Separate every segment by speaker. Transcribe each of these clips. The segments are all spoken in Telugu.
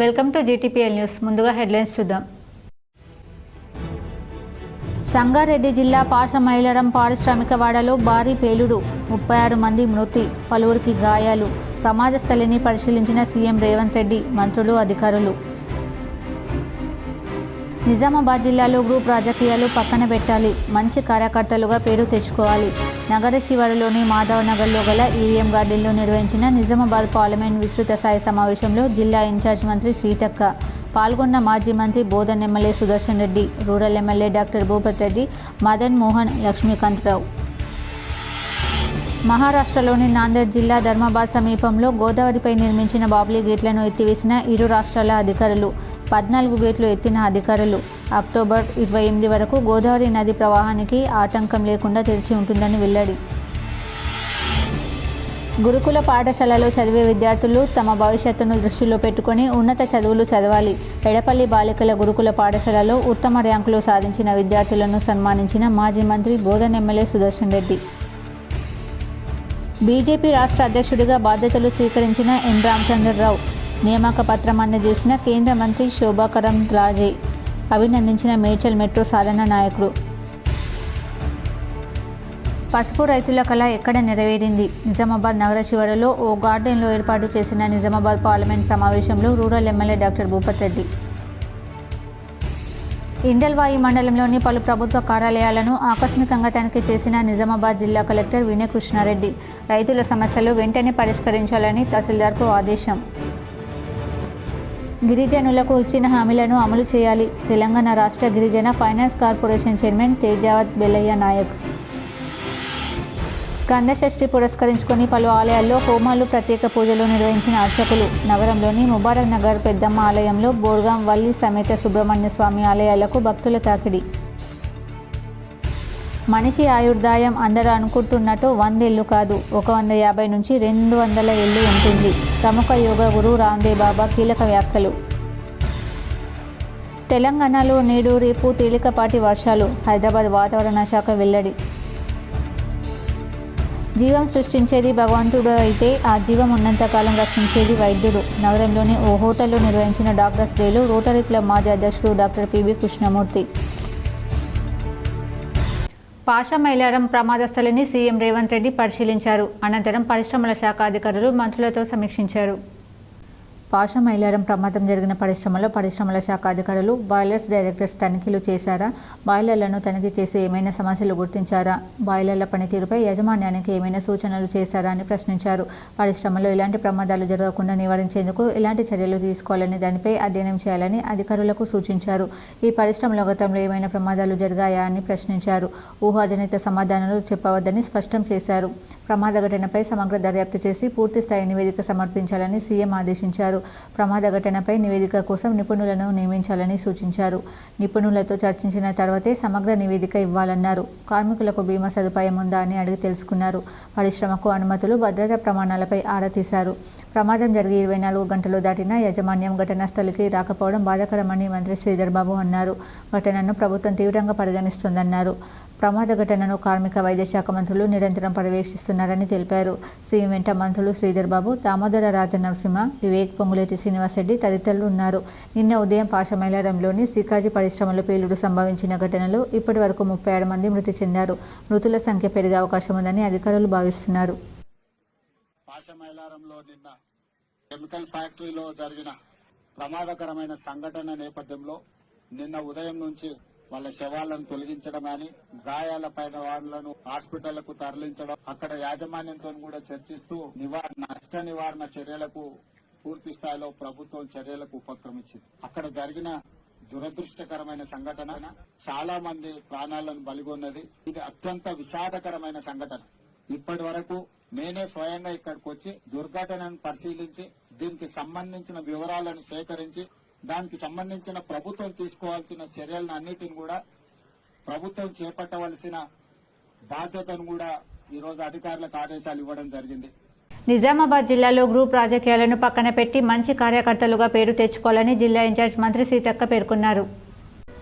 Speaker 1: Welcome to GTPL news. ముందుగా హెడ్లైన్స్ చూద్దాం. సంగారెడ్డి జిల్లా పాషమైలారం పారిశ్రామిక వాడలో భారీ పేలుడు, 36 మంది మృతి, పలువురికి గాయాలు. ప్రమాద స్థలిని పరిశీలించిన సీఎం రేవంత్ రెడ్డి, మంత్రులు, అధికారులు. నిజామాబాద్ జిల్లాలో గ్రూప్ రాజకీయాలు పక్కన పెట్టాలి, మంచి కార్యకర్తలుగా పేరు తెచ్చుకోవాలి. నగర శివారులోని మాధవ్ నగర్లో గల ఈవీఎం గార్డెన్లో నిర్వహించిన నిజామాబాద్ పార్లమెంట్ విస్తృత స్థాయి సమావేశంలో జిల్లా ఇన్ఛార్జ్ మంత్రి సీతక్క పాల్గొన్న మాజీ మంత్రి Bodhan MLA Sudarshan Reddy, rural MLA doctor Bhupath Reddy, Madan Mohan, Lakshmikantharao. మహారాష్ట్రలోని నాందేడ్ జిల్లా ధర్మాబాద్ సమీపంలో గోదావరిపై నిర్మించిన బాబ్లీ గేట్లను ఎత్తివేసిన ఇరు రాష్ట్రాల అధికారులు. 14 గేట్లు ఎత్తిన అధికారులు అక్టోబర్ 28 వరకు గోదావరి నది ప్రవాహానికి ఆటంకం లేకుండా తెరిచి ఉంటుందని వెల్లడి. గురుకుల పాఠశాలలో చదివే విద్యార్థులు తమ భవిష్యత్తును దృష్టిలో పెట్టుకుని ఉన్నత చదువులు చదవాలి. ఎడపల్లి బాలికల గురుకుల పాఠశాలలో ఉత్తమ ర్యాంకులు సాధించిన విద్యార్థులను సన్మానించిన మాజీ మంత్రి బోధన్ ఎమ్మెల్యే సుదర్శన్ రెడ్డి. బీజేపీ రాష్ట్ర అధ్యక్షుడిగా బాధ్యతలు స్వీకరించిన ఎన్ రామచంద్రరావు, నియామక పత్రం అందజేసిన కేంద్ర మంత్రి శోభా కరంద్లాజే, అభినందించిన మేడ్చల్ మెట్రో సాధన నాయకుడు. పసుపు రైతుల కళ ఎక్కడ నెరవేరింది? నిజామాబాద్ నగర శివారులో ఓ గార్డెన్లో ఏర్పాటు చేసిన నిజామాబాద్ పార్లమెంట్ సమావేశంలో rural MLA doctor Bhupath Reddy. Indalwai మండలంలోని పలు ప్రభుత్వ కార్యాలయాలను ఆకస్మికంగా తనిఖీ చేసిన నిజామాబాద్ జిల్లా కలెక్టర్ వినయ్ కృష్ణారెడ్డి. రైతుల సమస్యలు వెంటనే పరిష్కరించాలని తహసీల్దార్కు ఆదేశం. గిరిజనులకు ఇచ్చిన హామీలను అమలు చేయాలి. తెలంగాణ రాష్ట్ర గిరిజన finance corporation chairman Tejavath Bellaiah Naik. Skanda Shashti పురస్కరించుకొని పలు ఆలయాల్లో హోమాలు, ప్రత్యేక పూజలు నిర్వహించిన అర్చకులు. నగరంలోని ముబారక్ నగర్ పెద్దమ్మ ఆలయంలో బోర్గాం వల్లి సమేత సుబ్రహ్మణ్య స్వామి ఆలయాలకు భక్తుల తాకిడి. మనిషి ఆయుర్దాయం అందరూ అనుకుంటున్నట్టు 100 ఏళ్ళు కాదు, 150 నుంచి 200 ఏళ్ళు ఉంటుంది. ప్రముఖ యోగ గురు రామ్దేవ్ బాబా కీలక వ్యాఖ్యలు. తెలంగాణలో నేడు రేపు తేలికపాటి వర్షాలు, హైదరాబాద్ వాతావరణ శాఖ వెల్లడి. జీవం సృష్టించేది భగవంతుడు అయితే ఆ జీవం ఉన్నంతకాలం రక్షించేది వైద్యుడు. నగరంలోని ఓ హోటల్లో నిర్వహించిన డాక్టర్స్ డేలో రోటరీ క్లబ్ మాజీ అధ్యక్షుడు డాక్టర్ పిబి కృష్ణమూర్తి. పాషమైలారం ప్రమాద స్థలిని సీఎం రేవంత్ రెడ్డి పరిశీలించారు. అనంతరం పరిశ్రమల శాఖ అధికారులు మంత్రులతో సమీక్షించారు. పాషమైలారం ప్రమాదం జరిగిన పరిశ్రమలో పరిశ్రమల శాఖ అధికారులు, బాయిలర్స్ డైరెక్టర్స్ తనిఖీలు చేశారా? బాయిలర్లను తనిఖీ చేసి ఏమైనా సమస్యలు గుర్తించారా? బాయిలర్ల పనితీరుపై యాజమాన్యానికి ఏమైనా సూచనలు చేశారా అని ప్రశ్నించారు. పరిశ్రమలో ఎలాంటి ప్రమాదాలు జరగకుండా నివారించేందుకు ఎలాంటి చర్యలు తీసుకోవాలని దానిపై అధ్యయనం చేయాలని అధికారులకు సూచించారు. ఈ పరిశ్రమలో గతంలో ఏమైనా ప్రమాదాలు జరిగాయా అని ప్రశ్నించారు. ఊహాజనిత సమాధానాలు చెప్పవద్దని స్పష్టం చేశారు. ప్రమాద ఘటనపై సమగ్ర దర్యాప్తు చేసి పూర్తిస్థాయి నివేదిక సమర్పించాలని సీఎం ఆదేశించారు. ప్రమాద ఘటనపై నివేదిక కోసం నిపుణులను నియమించాలని సూచించారు. నిపుణులతో చర్చించిన తర్వాతే సమగ్ర నివేదిక ఇవ్వాలన్నారు. కార్మికులకు బీమా సదుపాయం ఉందా అని అడిగి తెలుసుకున్నారు. పరిశ్రమకు అనుమతులు, భద్రతా ప్రమాణాలపై ఆరా తీశారు. ప్రమాదం జరిగి 24 గంటలు దాటినా యాజమాన్యం ఘటనా స్థలికి రాకపోవడం బాధాకరమని మంత్రి శ్రీధర్ బాబు అన్నారు. ఘటనను ప్రభుత్వం తీవ్రంగా పరిగణిస్తోందన్నారు. ప్రమాద ఘటనను కార్మిక, వైద్య శాఖ మంత్రులు నిరంతరం పర్యవేక్షిస్తున్నారని తెలిపారు. సీఎం వెంట మంత్రులు శ్రీధర్ బాబు, దామోదర రాజనరసింహ, వివేక్, పొంగులేటి శ్రీనివాసరెడ్డి తదితరులు ఉన్నారు. నిన్న ఉదయం పాషమైలారంలోని సీకాజీ పరిశ్రమలో పేలుడు సంభవించిన ఘటనలో ఇప్పటి వరకు 36 మంది మృతి చెందారు. మృతుల సంఖ్య పెరిగే అవకాశం ఉందని అధికారులు భావిస్తున్నారు.
Speaker 2: పాషమైలారంలో నిన్న కెమికల్ ఫ్యాక్టరీలో జరిగిన ప్రమాదకరమైన సంఘటన నేపథ్యంలో నిన్న ఉదయం నుంచి వాళ్ళ శవాలను తొలగించడం కానీ, గాయాల పైన వాళ్ళను హాస్పిటళ్లకు తరలించడం, అక్కడ యాజమాన్యంతో కూడా చర్చిస్తూ నష్ట నివారణ చర్యలకు పూర్తి స్థాయిలో ప్రభుత్వం చర్యలకు ఉపక్రమించింది. అక్కడ జరిగిన దురదృష్టకరమైన సంఘటన చాలా మంది ప్రాణాలను బలిగొన్నది. ఇది అత్యంత విషాదకరమైన సంఘటన. ఇప్పటి వరకు నేనే స్వయంగా ఇక్కడికి వచ్చి దుర్ఘటనను పరిశీలించి దీనికి సంబంధించిన వివరాలను సేకరించి దానికి సంబంధించిన ప్రభుత్వం తీసుకోవాల్సిన చర్యలను అన్నిటిని కూడా ప్రభుత్వం చేపట్టవలసిన బాధ్యతను కూడా ఈరోజు అధికారులకు ఆదేశాలు ఇవ్వడం జరిగింది.
Speaker 1: నిజామాబాద్ జిల్లాలో గ్రూప్ రాజకీయాలను పక్కన పెట్టి మంచి కార్యకర్తలుగా పేరు తెచ్చుకోవాలని జిల్లా ఇన్ఛార్జ్ మంత్రి సీతక్క పేర్కొన్నారు.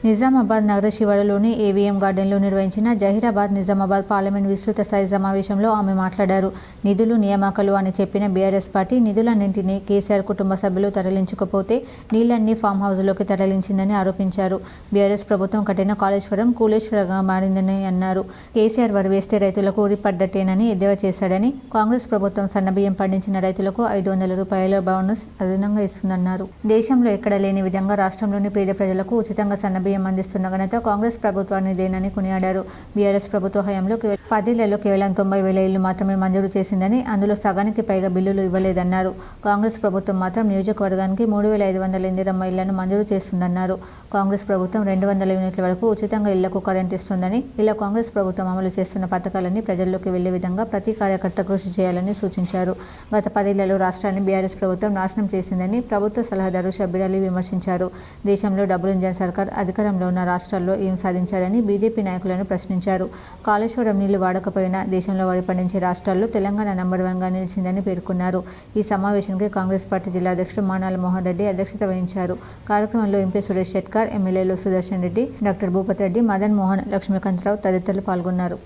Speaker 1: నిజామాబాద్ నగర శివారులోని ఏవిఎం గార్డెన్లో నిర్వహించిన జహీరాబాద్ నిజామాబాద్ పార్లమెంట్ విస్తృత స్థాయి సమావేశంలో ఆమె మాట్లాడారు. నిధులు నియామకాలు అని చెప్పిన బీఆర్ఎస్ పార్టీ నిధులన్నింటినీ కేసీఆర్ కుటుంబ సభ్యులు తరలించకపోతే నీళ్లన్నీ ఫామ్ హౌస్లోకి తరలించిందని ఆరోపించారు. బీఆర్ఎస్ ప్రభుత్వం కట్టిన కాళేశ్వరం కూలేశ్వరంగా మారిందని అన్నారు. కేసీఆర్ వరి వేస్తే రైతులకు ఊరిపడ్డట్టేనని ఎద్దేవా చేశాడని, కాంగ్రెస్ ప్రభుత్వం సన్నబియ్యం పండించిన రైతులకు 500 రూపాయల బోనస్ అదనంగా ఇస్తుందన్నారు. దేశంలో ఎక్కడ లేని విధంగా రాష్ట్రంలోని పేద ప్రజలకు ఉచితంగా సన్నబియ్యం అందిస్తున్న ఘనత కాంగ్రెస్ ప్రభుత్వానిదేనని కొనియాడారు. బీఆర్ఎస్ ప్రభుత్వ హయాంలో 10 కేవలం 90,000 ఇళ్లు మాత్రమే మంజూరు చేసిందని, అందులో సగానికి పైగా బిల్లులు ఇవ్వలేదన్నారు. కాంగ్రెస్ ప్రభుత్వం మాత్రం నియోజకవర్గానికి 3,500 ఇందిరమ్మ ఇళ్లను మంజూరు చేస్తుందన్నారు. కాంగ్రెస్ ప్రభుత్వం 200 యూనిట్ల వరకు ఉచితంగా ఇళ్లకు కరెంట్ ఇస్తుందని, ఇలా కాంగ్రెస్ ప్రభుత్వం అమలు చేస్తున్న పథకాలన్నీ ప్రజల్లోకి వెళ్లే విధంగా ప్రతి కార్యకర్త కృషి చేయాలని సూచించారు. గత 10 ఏళ్లలో రాష్ట్రాన్ని బీఆర్ఎస్ ప్రభుత్వం నాశనం చేసిందని ప్రభుత్వ సలహాదారు షబ్బీర్ అలీ విమర్శించారు. దేశంలో డబుల్ ఇంజన్ సర్కార్ అధికారంలో ఉన్న రాష్ట్రాల్లో ఏం సాధించారని బీజేపీ నాయకులను ప్రశ్నించారు. కాళేశ్వరం నీళ్లు వాడకపోయినా దేశంలో వరి పండించే రాష్ట్రాల్లో తెలంగాణ నంబర్ 1గా నిలిచిందని పేర్కొన్నారు. ఈ సమావేశానికి కాంగ్రెస్ పార్టీ జిల్లా అధ్యక్షుడు మానాల మోహన్ రెడ్డి అధ్యక్షత వహించారు. కార్యక్రమంలో ఎంపీ సురేష్ షెట్కర్, ఎమ్మెల్యేలు సుదర్శన్ రెడ్డి, డాక్టర్ భూపతి రెడ్డి, మదన్ మోహన్, లక్ష్మీకాంతరావు తదితరులు పాల్గొన్నారు.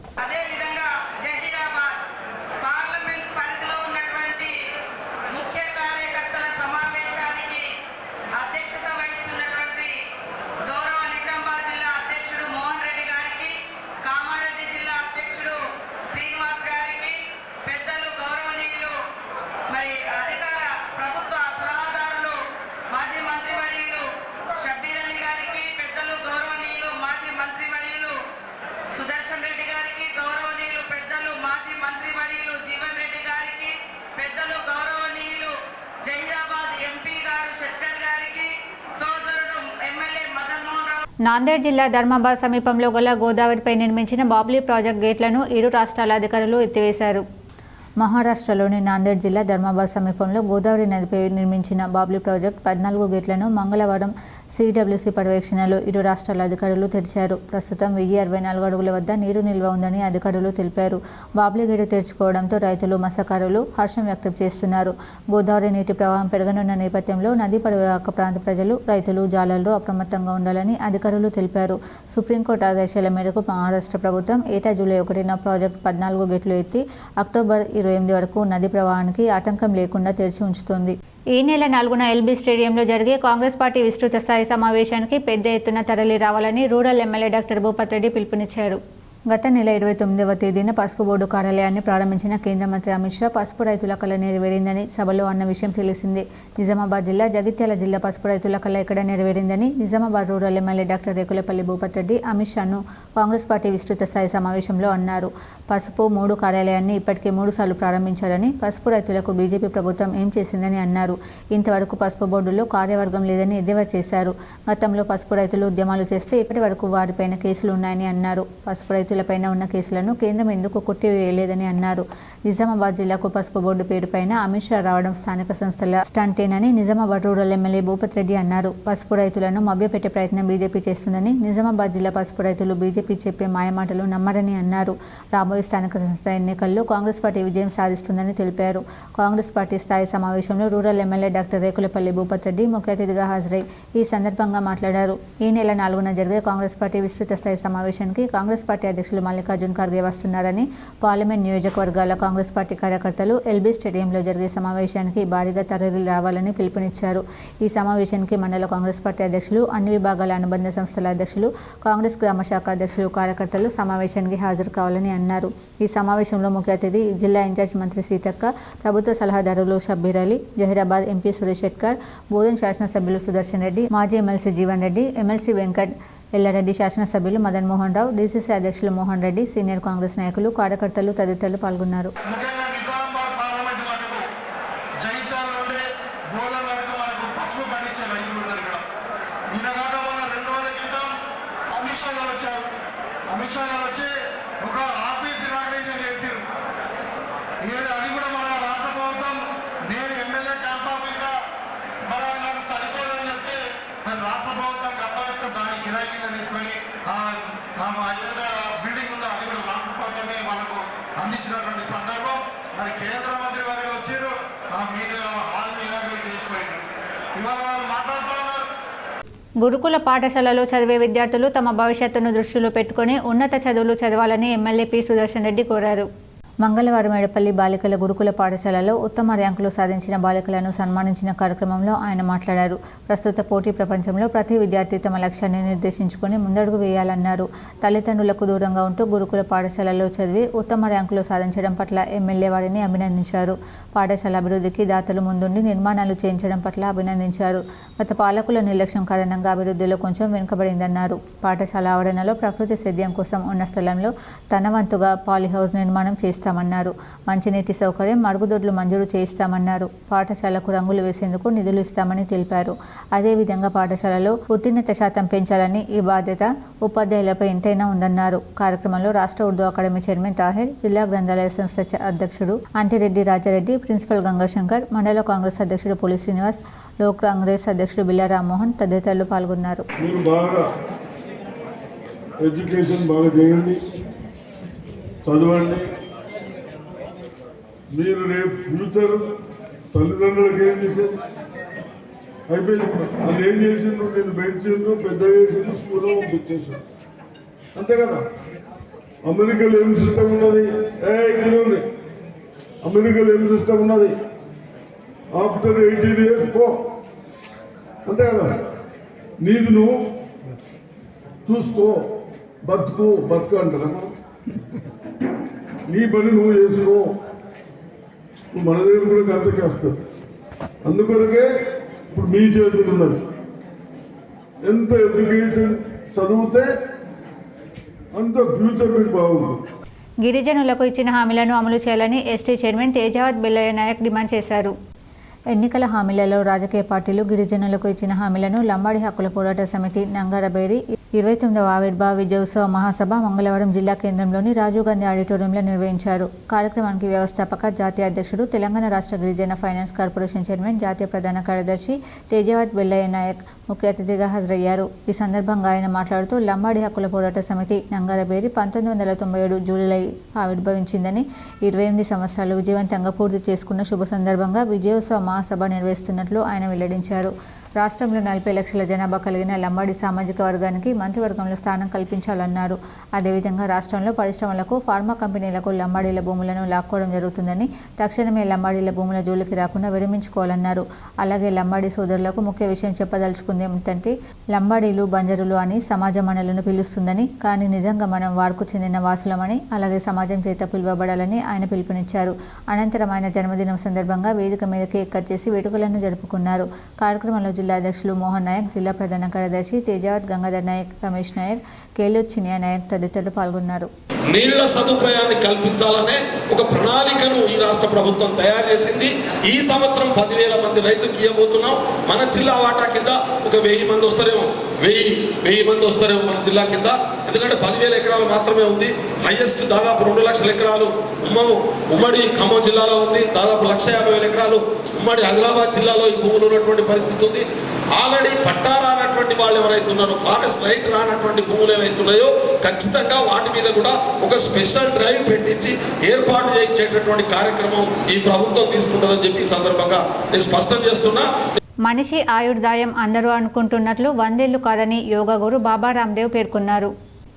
Speaker 1: నాందేడ్ జిల్లా ధర్మాబాద్ సమీపంలో గల గోదావరిపై నిర్మించిన బాబ్లీ ప్రాజెక్ట్ గేట్లను ఇరు రాష్ట్రాల అధికారులు ఎత్తివేశారు. మహారాష్ట్రలోని నాందేడ్ జిల్లా ధర్మాబాద్ సమీపంలో గోదావరి నదిపై నిర్మించిన బాబ్లీ ప్రాజెక్ట్ 14 గేట్లను మంగళవారం సిడబ్ల్యూసీ పర్యవేక్షణలో ఇరు రాష్ట్రాల అధికారులు తెరిచారు. ప్రస్తుతం 1064 అడుగుల వద్ద నీరు నిల్వ ఉందని అధికారులు తెలిపారు. బాబ్లీ గేటు తెరుచుకోవడంతో రైతులు, మత్స్యకారులు హర్షం వ్యక్తం చేస్తున్నారు. గోదావరి నీటి ప్రవాహం పెరగనున్న నేపథ్యంలో నదీ పరివాహక ప్రాంత ప్రజలు, రైతులు, జాలర్లు అప్రమత్తంగా ఉండాలని అధికారులు తెలిపారు. సుప్రీంకోర్టు ఆదేశాల మేరకు మహారాష్ట్ర ప్రభుత్వం ఏటా జూలై 1న ప్రాజెక్టు 14 గేట్లు ఎత్తి అక్టోబర్ 28 వరకు నదీ ప్రవాహానికి ఆటంకం లేకుండా తెరిచి ఉంచుతోంది. ఈ నెల 4న ఎల్బీ స్టేడియంలో జరిగే కాంగ్రెస్ పార్టీ విస్తృత స్థాయి సమావేశానికి పెద్ద ఎత్తున తరలి రావాలని rural MLA doctor Bhupathi Reddy పిలుపునిచ్చారు. గత నెల 29వ తేదీన పసుపు బోర్డు కార్యాలయాన్ని ప్రారంభించిన కేంద్ర మంత్రి అమిత్ షా పసుపు రైతుల కళ నెరవేరిందని సభలో అన్న విషయం తెలిసిందే. నిజామాబాద్ జిల్లా, జగిత్యాల జిల్లా పసుపు రైతుల కళ ఇక్కడ నెరవేరిందని Nizamabad rural MLA doctor Rekulapalli Bhupathi Reddy Amit షాను కాంగ్రెస్ పార్టీ విస్తృత స్థాయి సమావేశంలో అన్నారు. పసుపు 3 కార్యాలయాన్ని ఇప్పటికే 3 సార్లు ప్రారంభించారని, పసుపు రైతులకు బీజేపీ ప్రభుత్వం ఏం చేసిందని అన్నారు. ఇంతవరకు పసుపు బోర్డులో కార్యవర్గం లేదని ఎద్దేవా చేశారు. గతంలో పసుపు రైతులు ఉద్యమాలు చేస్తే ఇప్పటి వరకు వారిపైన కేసులు ఉన్నాయని అన్నారు. పసుపు రైతులపైన ఉన్న కేసులను కేంద్రం ఎందుకు కొట్టివేయలేదని అన్నారు. నిజామాబాద్ జిల్లాకు పసుపు బోర్డు పేరుపైన అమిత్ షా రావడం స్థానిక సంస్థల స్టంటేనని నిజామాబాద్ రూరల్ ఎమ్మెల్యే భూపతి రెడ్డి అన్నారు. పసుపు రైతులను మభ్యపెట్టే ప్రయత్నం బీజేపీ చేస్తుందని, నిజామాబాద్ జిల్లా పసుపు రైతులు బీజేపీ చెప్పే మాయమాటలు నమ్మరని అన్నారు. రాబోయే స్థానిక సంస్థల ఎన్నికల్లో కాంగ్రెస్ పార్టీ విజయం సాధిస్తుందని తెలిపారు. కాంగ్రెస్ పార్టీ స్థాయి సమావేశంలో rural MLA doctor Rekulapalli Bhupathi Reddy ముఖ్య అతిథిగా హాజరై ఈ సందర్భంగా మాట్లాడారు. ఈ నెల 4న జరిగే కాంగ్రెస్ పార్టీ విస్తృత స్థాయి సమావేశానికి కాంగ్రెస్ పార్టీ అధ్యక్షులు మల్లికార్జున్ ఖర్గే వస్తున్నారని, పార్లమెంట్ నియోజకవర్గాల కాంగ్రెస్ పార్టీ కార్యకర్తలు ఎల్బీ స్టేడియంలో జరిగే సమావేశానికి భారీగా తరలి రావాలని పిలుపునిచ్చారు. ఈ సమావేశానికి మండల కాంగ్రెస్ పార్టీ అధ్యక్షులు, అన్ని విభాగాల అనుబంధ సంస్థల అధ్యక్షులు, కాంగ్రెస్ గ్రామ శాఖ అధ్యక్షులు, కార్యకర్తలు సమావేశానికి హాజరు కావాలని అన్నారు. ఈ సమావేశంలో ముఖ్య అతిథి జిల్లా ఇన్ఛార్జ్ మంత్రి సీతక్క, ప్రభుత్వ సలహాదారులు షబ్బీర్ అలీ, జహీరాబాద్ ఎంపీ సురేష్ షెట్కర్, బోధన్ శాసనసభ్యులు సుదర్శన్ రెడ్డి, మాజీ ఎమ్మెల్సీ జీవన్ రెడ్డి, ఎమ్మెల్సీ వెంకట్ ఎల్లారెడ్డి, శాసనసభ్యులు మదన్ మోహన్ రావు, డీసీసీ అధ్యక్షులు మోహన్ రెడ్డి, సీనియర్ కాంగ్రెస్ నాయకులు, కార్యకర్తలు తదితరులు పాల్గొన్నారు.
Speaker 3: రాష్ట్ర ప్రభుత్వం గత దాని కిరాయి కింద తీసుకొని బిల్డింగ్ ఉందో అది కూడా రాష్ట్ర ప్రభుత్వమే మనకు అందించినటువంటి సందర్భం. మరి కేంద్ర మంత్రి వారికి వచ్చారు, మీరు హాల్ ఇలాగే చేసిపోయారు. ఇవాళ వాళ్ళు మాట్లాడుతూ ఉన్నారు.
Speaker 1: గురుకుల పాఠశాలలో చదివే విద్యార్థులు తమ భవిష్యత్తును దృష్టిలో పెట్టుకుని ఉన్నత చదువులు చదవాలని ఎమ్మెల్యే పి సుదర్శన్ రెడ్డి కోరారు. మంగళవారం మేడపల్లి బాలికల గురుకుల పాఠశాలలో ఉత్తమ ర్యాంకులు సాధించిన బాలికలను సన్మానించిన కార్యక్రమంలో ఆయన మాట్లాడారు. ప్రస్తుత పోటీ ప్రపంచంలో ప్రతి విద్యార్థి తమ లక్ష్యాన్ని నిర్దేశించుకొని ముందడుగు వేయాలన్నారు. తల్లిదండ్రులకు దూరంగా ఉంటూ గురుకుల పాఠశాలలో చదివి ఉత్తమ ర్యాంకులు సాధించడం పట్ల ఎమ్మెల్యే వారిని అభినందించారు. పాఠశాల అభివృద్ధికి దాతలు ముందుండి నిర్మాణాలు చేయించడం పట్ల అభినందించారు. గత పాలకుల నిర్లక్ష్యం కారణంగా అభివృద్ధిలో కొంచెం వెనుకబడిందన్నారు. పాఠశాల ఆవరణలో ప్రకృతి సేద్యం కోసం ఉన్న స్థలంలో తన వంతుగా పాలీహౌస్ నిర్మాణం చేస్తారు. మంచినీటి సౌకర్యం, మరుగుదొడ్లు మంజూరు చేయిస్తామన్నారు. పాఠశాలకు రంగులు వేసేందుకు నిధులు ఇస్తామని తెలిపారు. అదేవిధంగా పాఠశాలలో ఉత్తీర్ణత శాతం పెంచాలని ఈ బాధ్యత ఉపాధ్యాయులపై ఎంతైనా ఉందన్నారు. కార్యక్రమంలో రాష్ట్ర ఉర్దూ అకాడమీ చైర్మన్ తాహిర్, జిల్లా గ్రంథాలయ సంస్థ అధ్యక్షుడు అంతిరెడ్డి రాజారెడ్డి, ప్రిన్సిపల్ గంగాశంకర్, మండల కాంగ్రెస్ అధ్యక్షుడు పోలి శ్రీనివాస్, లోక్ కాంగ్రెస్ అధ్యక్షుడు బిల్లా రామ్మోహన్ తదితరులు పాల్గొన్నారు.
Speaker 4: మీరు రేపు ఫ్యూచర్ తల్లిదండ్రులకు ఏం చేసేది అయిపోయింది. వాళ్ళు ఏం చేసిండ్రు, నేను పెంచిండ్రు, పెద్ద చేసిండ్రు, స్కూల్లో పంపించేసాడు, అంతే కదా. అమెరికాలో ఏం సిస్టమ్ ఉన్నది, అమెరికాలో ఏం సిస్టమ్ ఉన్నది, ఆఫ్టర్ 18 years పో, అంతే కదా. నీది నువ్వు చూసుకో, బతుకు అంటారా. నీ పని నువ్వు చేసుకో, మన దగ్గర కూడా అంతకే వస్తుంది. అందుకొరకే ఇప్పుడు మీ చేతులు ఉన్నది. ఎంత ఎడ్యుకేషన్ చదివితే అంత ఫ్యూచర్ మీకు బాగుంటుంది.
Speaker 1: గిరిజనులకు ఇచ్చిన హామీలను అమలు చేయాలని ST chairman Tejavath Billaiah Naik demand చేశారు. ఎన్నికల హామీలలో రాజకీయ పార్టీలు గిరిజనులకు ఇచ్చిన హామీలను లంబాడి హక్కుల పోరాట సమితి నంగారబేరి 29వ ఆవిర్భావ విజయోత్సవ మహాసభ మంగళవారం జిల్లా కేంద్రంలోని రాజీవ్ గాంధీ ఆడిటోరియంలో నిర్వహించారు. కార్యక్రమానికి వ్యవస్థాపక జాతీయ అధ్యక్షుడు, తెలంగాణ రాష్ట్ర గిరిజన ఫైనాన్స్ కార్పొరేషన్ చైర్మన్, జాతీయ ప్రధాన కార్యదర్శి తేజావత్ బిల్లయ్య నాయక్ ముఖ్య అతిథిగా హాజరయ్యారు. ఈ సందర్భంగా ఆయన మాట్లాడుతూ లంబాడి హక్కుల పోరాట సమితి నంగారబేరి 1997 జూలై ఆవిర్భవించిందని, 28 సంవత్సరాలు విజయవంతంగా పూర్తి చేసుకున్న శుభ సందర్భంగా విజయోత్సవ మహాసభ నిర్వహిస్తున్నట్లు ఆయన వెల్లడించారు. రాష్ట్రంలో 40 లక్షల జనాభా కలిగిన లంబాడి సామాజిక వర్గానికి మంత్రివర్గంలో స్థానం కల్పించాలన్నారు. అదేవిధంగా రాష్ట్రంలో పరిశ్రమలకు, ఫార్మా కంపెనీలకు లంబాడీల భూములను లాక్కోవడం జరుగుతుందని, తక్షణమే లంబాడీల భూముల జోలికి రాకుండా విరమించుకోవాలన్నారు. అలాగే లంబాడీ సోదరులకు ముఖ్య విషయం చెప్పదలుచుకుంది ఏమిటంటే, లంబాడీలు బంజరులు అని సమాజం మనలను పిలుస్తుందని, కానీ నిజంగా మనం వార్కు చెందిన వాసులమని, అలాగే సమాజం చేత పిలువబడాలని ఆయన పిలుపునిచ్చారు. అనంతరం ఆయన జన్మదినం సందర్భంగా వేదిక మీద కేక్ కట్ చేసి వేడుకలను జరుపుకున్నారు. కార్యక్రమంలో జిల్లా అధ్యక్షులు మోహన్ నాయక్, జిల్లా ప్రధాన కార్యదర్శి తేజావత్ గంగాధర్ నాయక్, రమేష్ నాయక్, కేలూర్ చినియా నాయక్ తదితరులు పాల్గొన్నారు.
Speaker 5: నీళ్ల సదుపాయాన్ని కల్పించాలనే ఒక ప్రణాళికను ఈ రాష్ట్ర ప్రభుత్వం తయారు చేసింది. ఈ సంవత్సరం 10,000 మంది రైతులకు ఇవ్వబోతున్నాం. మన జిల్లా వాటా కింద ఒక 1000 మంది వస్తారేమో, 1000 మంది వస్తారేమో మన జిల్లా కింద. ఎందుకంటే 10,000 ఎకరాలు మాత్రమే ఉంది. హైయెస్ట్ దాదాపు 2 లక్షల ఎకరాలు ఉమ్మడి ఖమ్మం జిల్లాలో ఉంది. దాదాపు 1,50,000 ఎకరాలు ఉమ్మడి ఆదిలాబాద్ జిల్లాలో ఈ భూములు ఉన్నటువంటి పరిస్థితి ఉంది. ఆల్రెడీ పట్టా రానటువంటి వాళ్ళు ఎవరైతే ఉన్నారో, ఫారెస్ట్ రైట్ రానటువంటి భూములు ఏవైతే ఉన్నాయో, ఖచ్చితంగా వాటి మీద కూడా ఒక స్పెషల్ డ్రైవ్ పెట్టించి ఏర్పాటు చేయించేటటువంటి కార్యక్రమం ఈ ప్రభుత్వం తీసుకుంటుందని చెప్పి ఈ సందర్భంగా నేను స్పష్టం చేస్తున్నా.
Speaker 1: మనిషి ఆయుర్దాయం అందరూ అనుకుంటున్నట్లు 100 ఏళ్లు కాదని యోగా గురు బాబా రామ్దేవ్ పేర్కొన్నారు.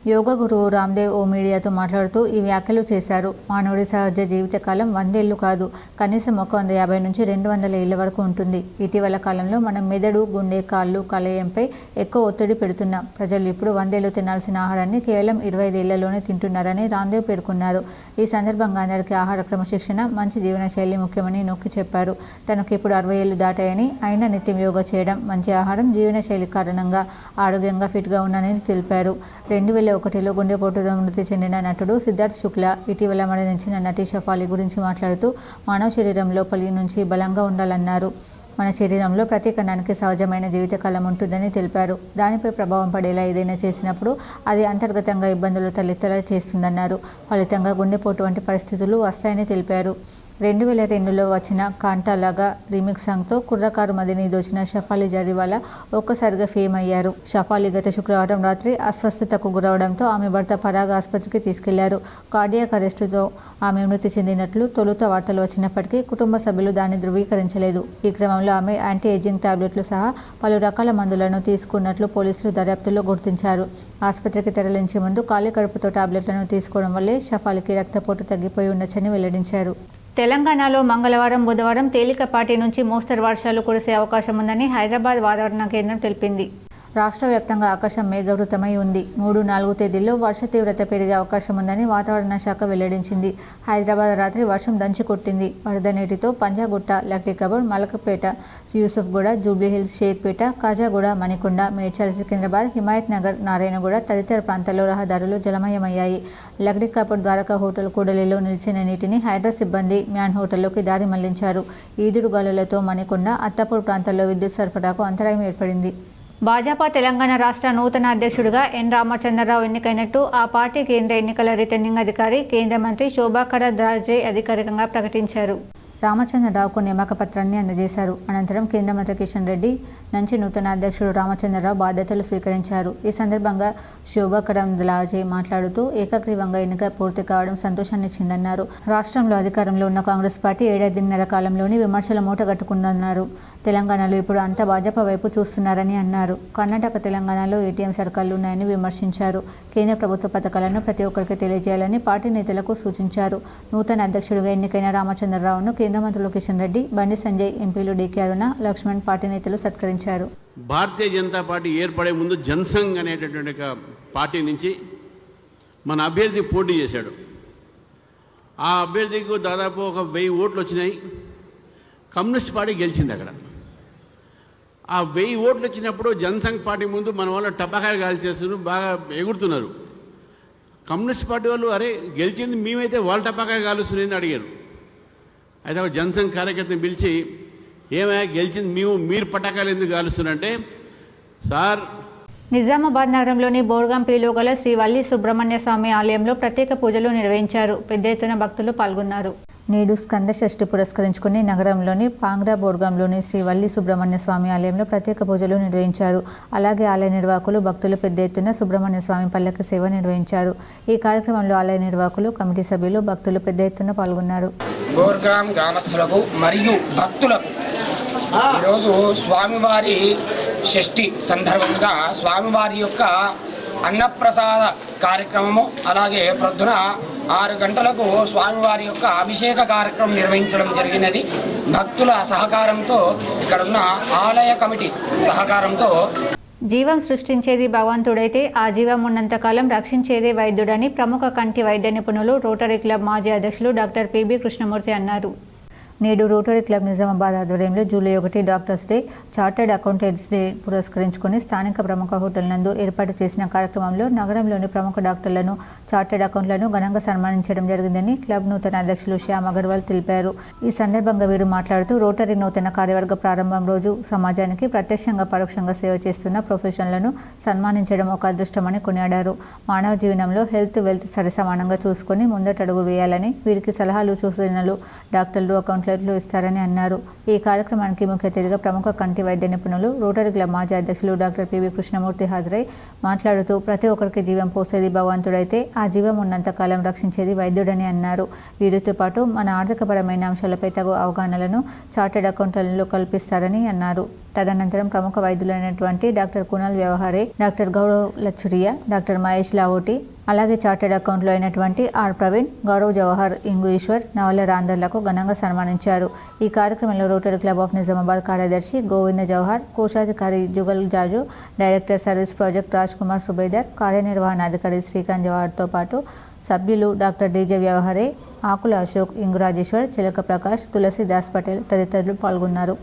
Speaker 1: యోగా గురువు రామ్దేవ్ ఓ మీడియాతో మాట్లాడుతూ ఈ వ్యాఖ్యలు చేశారు. మానవుడి సహజ జీవితకాలం 100 ఏళ్లు కాదు, కనీసం 150 నుంచి 200 ఏళ్ల వరకు ఉంటుంది. ఇటీవల కాలంలో మనం మెదడు, గుండె, కాళ్ళు, కళయంపై ఎక్కువ ఒత్తిడి పెడుతున్నాం. ప్రజలు ఇప్పుడు 100 ఏళ్లు తినాల్సిన ఆహారాన్ని కేవలం 25 ఏళ్లలోనే తింటున్నారని రామ్దేవ్ పేర్కొన్నారు. ఈ సందర్భంగా అందరికీ ఆహార క్రమశిక్షణ, మంచి జీవనశైలి ముఖ్యమని నొక్కి చెప్పారు. తనకు ఇప్పుడు 60 ఏళ్లు దాటాయని, అయినా నిత్యం యోగా చేయడం, మంచి ఆహారం, జీవనశైలి కారణంగా ఆరోగ్యంగా ఫిట్గా ఉన్నానని తెలిపారు. 2001లో గుండెపోటుతో మృతి చెందిన నటుడు సిద్ధార్థ్ శుక్లా ఇటీవల మరణించిన నటి షఫాలి గురించి మాట్లాడుతూ, మానవ శరీరం లోపలి నుంచి బలంగా ఉండాలన్నారు. మన శరీరంలో ప్రతి కణానికి సహజమైన జీవితకాలం ఉంటుందని తెలిపారు. దానిపై ప్రభావం పడేలా ఏదైనా చేసినప్పుడు అది అంతర్గతంగా ఇబ్బందులు తలెత్తేలా చేస్తుందన్నారు. ఫలితంగా గుండెపోటు వంటి పరిస్థితులు వస్తాయని తెలిపారు. 2002లో వచ్చిన కాంటాలాగా రీమిక్స్ సాంగ్తో కుర్రకారు మదిని దోచిన షఫాలి జరీవాలా ఒక్కసారిగా ఫేమ్ అయ్యారు. షఫాలి గత శుక్రవారం రాత్రి అస్వస్థతకు గురవడంతో ఆమె భర్త పరాగ్ ఆసుపత్రికి తీసుకెళ్లారు. కార్డియాక్ అరెస్టుతో ఆమె మృతి చెందినట్లు తొలుత వార్తలు వచ్చినప్పటికీ కుటుంబ సభ్యులు దాన్ని ధృవీకరించలేదు. ఈ క్రమంలో ఆమె యాంటీ ఏజింగ్ టాబ్లెట్లు సహా పలు రకాల మందులను తీసుకున్నట్లు పోలీసులు దర్యాప్తులో గుర్తించారు. ఆసుపత్రికి తరలించే ముందు ఖాళీ కడుపుతో టాబ్లెట్లను తీసుకోవడం వల్లే షఫాలికి రక్తపోటు తగ్గిపోయి ఉండొచ్చని వెల్లడించారు. తెలంగాణలో మంగళవారం, బుధవారం తేలికపాటి నుంచి మోస్తరు వర్షాలు కురిసే అవకాశం ఉందని హైదరాబాద్ వాతావరణ కేంద్రం తెలిపింది. రాష్ట్ర వ్యాప్తంగా ఆకాశం మేఘవృతమై ఉంది. 3, 4 తేదీల్లో వర్ష తీవ్రత పెరిగే అవకాశం ఉందని వాతావరణ శాఖ వెల్లడించింది. హైదరాబాద్ రాత్రి వర్షం దంచి కొట్టింది. వరద నీటితో పంజాగుట్ట, లక్డీకపూర్, మలకపేట, యూసుఫ్గూడ, జూబ్లీహిల్స్, షేక్పేట, కాజాగూడ, మణికొండ, మేడ్చల్, సికింద్రాబాద్, హిమాయత్ నగర్, నారాయణగూడ తదితర ప్రాంతాల్లో రహదారులు జలమయమయ్యాయి. లక్డీకపూర్ ద్వారకా హోటల్ కూడలిలో నిలిచిన నీటిని హైడ్రా సిబ్బంది మ్యాన్ హోటల్లోకి దారి మళ్లించారు. ఈదురుగాలులతో మణికొండ, అత్తాపూర్ ప్రాంతాల్లో విద్యుత్ సరఫరాకు అంతరాయం ఏర్పడింది. భాజపా తెలంగాణ రాష్ట్ర నూతన అధ్యక్షుడిగా ఎన్ రామచంద్రరావు ఎన్నికైనట్టు ఆ పార్టీ కేంద్ర ఎన్నికల రిటర్నింగ్ అధికారి, కేంద్ర మంత్రి శోభా కరంద్లాజే అధికారికంగా ప్రకటించారు. రామచంద్రరావుకు నియామక పత్రాన్ని అందజేశారు. అనంతరం కేంద్ర మంత్రి కిషన్ రెడ్డి నుంచి నూతన అధ్యక్షుడు రామచంద్రరావు బాధ్యతలు స్వీకరించారు. ఈ సందర్భంగా శోభా కరంద్లాజే మాట్లాడుతూ ఏకగ్రీవంగా ఎన్నిక పూర్తి కావడం సంతోషాన్నిచ్చిందన్నారు. రాష్ట్రంలో అధికారంలో ఉన్న కాంగ్రెస్ పార్టీ ఏడాదిన్నర కాలంలోని విమర్శల మూటగట్టుకుందన్నారు. తెలంగాణలో ఇప్పుడు అంతా భాజపా వైపు చూస్తున్నారని అన్నారు. కర్ణాటక, తెలంగాణలో ఏటీఎం సర్కార్లు ఉన్నాయని విమర్శించారు. కేంద్ర ప్రభుత్వ పథకాలను ప్రతి ఒక్కరికి తెలియజేయాలని పార్టీ నేతలకు సూచించారు. నూతన అధ్యక్షుడిగా ఎన్నికైన రామచంద్రరావును కేంద్ర మంత్రులు కిషన్ రెడ్డి, బండి సంజయ్, ఎంపీలు డీకే అరుణ, లక్ష్మణ్ పార్టీ నేతలు సత్కరించారు.
Speaker 6: భారతీయ జనతా పార్టీ ఏర్పడే ముందు జనసంఘ్ అనేటటువంటి ఒక పార్టీ నుంచి మన అభ్యర్థి పోటీ చేశాడు. ఆ అభ్యర్థికి దాదాపు ఒక 1000 ఓట్లు వచ్చినాయి. కమ్యూనిస్ట్ పార్టీ గెలిచింది అక్కడ. ఆ 1000 ఓట్లు వచ్చినప్పుడు జనసంఘ్ పార్టీ ముందు మన వాళ్ళు టపాకాయలు గాలి చేస్తున్నారు, బాగా ఎగురుతున్నారు. కమ్యూనిస్ట్ పార్టీ వాళ్ళు అరే గెలిచింది మేమైతే వాళ్ళు టపాకాయలు కాలుస్తున్నాయని అడిగారు. అయితే ఒక జనసంఘ్ కార్యకర్తని పిలిచి ఏమైనా గెలిచింది మీరు పటాకాయలు ఎందుకు కాలుస్తున్నారంటే, సార్
Speaker 1: నిజామాబాద్ నగరంలోని బోర్గంపల్లిలో గల శ్రీ వల్లి సుబ్రహ్మణ్య స్వామి ఆలయంలో ప్రత్యేక పూజలు నిర్వహించారు. పెద్ద ఎత్తున భక్తులు పాల్గొన్నారు. నేడు స్కంద షష్ఠి పురస్కరించుకుని నగరంలోని పాంగ్రా బోర్గంలోని శ్రీ వల్లి సుబ్రహ్మణ్య స్వామి ఆలయంలో ప్రత్యేక పూజలు నిర్వహించారు. అలాగే ఆలయ నిర్వాహకులు భక్తులు పెద్ద ఎత్తున సుబ్రహ్మణ్య స్వామి పల్లకి సేవ నిర్వహించారు. ఈ కార్యక్రమంలో ఆలయ నిర్వాహకులు, కమిటీ సభ్యులు, భక్తులు పెద్ద ఎత్తున పాల్గొన్నారు.
Speaker 7: బోర్గ్రాం గ్రామస్తులకు మరియు భక్తులకు ఈరోజు స్వామివారి షష్ఠి సందర్భంగా స్వామివారి యొక్క అన్నప్రసాద కార్యక్రమము, అలాగే ప్రొద్దున 6 గంటలకు స్వామివారి యొక్క అభిషేక కార్యక్రమం నిర్వహించడం జరిగినది. భక్తుల సహకారంతో, ఇక్కడున్న ఆలయ కమిటీ సహకారంతో
Speaker 1: జీవం సృష్టించేది భగవంతుడైతే ఆ జీవం ఉన్నంతకాలం రక్షించేదే వైద్యుడని ప్రముఖ కంటి వైద్య నిపుణులు, రోటరీ క్లబ్ మాజీ అధ్యక్షులు డాక్టర్ పిబి కృష్ణమూర్తి అన్నారు. నేడు రోటరీ క్లబ్ నిజామాబాద్ ఆధ్వర్యంలో July 1 doctors day, chartered accountants day పురస్కరించుకుని స్థానిక ప్రముఖ హోటల్ నందు ఏర్పాటు చేసిన కార్యక్రమంలో నగరంలోని ప్రముఖ డాక్టర్లను, చార్టెడ్ అకౌంట్లను ఘనంగా సన్మానించడం జరిగిందని క్లబ్ నూతన అధ్యక్షులు శ్యామ్ అగర్వాల్ తెలిపారు. ఈ సందర్భంగా వీరు మాట్లాడుతూ రోటరీ నూతన కార్యవర్గ ప్రారంభం రోజు సమాజానికి ప్రత్యక్షంగా, పరోక్షంగా సేవ చేస్తున్న ప్రొఫెషనల్లను సన్మానించడం ఒక అదృష్టమని కొనియాడారు. మానవ జీవనంలో హెల్త్, వెల్త్ సరిసమానంగా చూసుకొని ముందటడుగు వేయాలని, వీరికి సలహాలు, సూచనలు డాక్టర్లు, అకౌంట్లర్లు ఇస్తారని అన్నారు. ఈ కార్యక్రమానికి ముఖ్య అతిథిగా ప్రముఖ కంటి వైద్య నిపుణులు, రోటరీ క్లబ్ మాజీ అధ్యక్షులు డాక్టర్ పిబి కృష్ణమూర్తి హాజరై మాట్లాడుతూ ప్రతి ఒక్కరికి జీవం పోసేది భగవంతుడైతే ఆ జీవం ఉన్నంత కాలం రక్షించేది వైద్యుడని అన్నారు. వీరితో పాటు మన ఆర్థికపరమైన అంశాలపై తగు అవగాహనలను చార్టెడ్ అకౌంటెంట్లు కల్పిస్తారని అన్నారు. తదనంతరం ప్రముఖ వైద్యులైనటువంటి doctor Kunal Vyavahare, doctor Gaurav Lachhuria, doctor Mahesh Laoti, అలాగే చార్టెడ్ అకౌంట్లో అయినటువంటి ఆర్ ప్రవీణ్, గౌరవ్ జవహర్, ఇంగు ఈశ్వర్, నవల రాందర్లకు ఘనంగా సన్మానించారు. ఈ కార్యక్రమంలో రోటరీ క్లబ్ ఆఫ్ నిజామాబాద్ కార్యదర్శి గోవింద జవహర్, కోశాధికారి Jugal Jaju, director service project Raj Kumar Subedar, కార్యనిర్వహణాధికారి శ్రీకాంత్ జవహర్తో పాటు సభ్యులు డాక్టర్ డీజే వ్యవహారే, ఆకుల అశోక్, ఇంగు రాజేశ్వర్, చిలక ప్రకాష్, తులసిదాస్ పటేల్ తదితరులు పాల్గొన్నారు.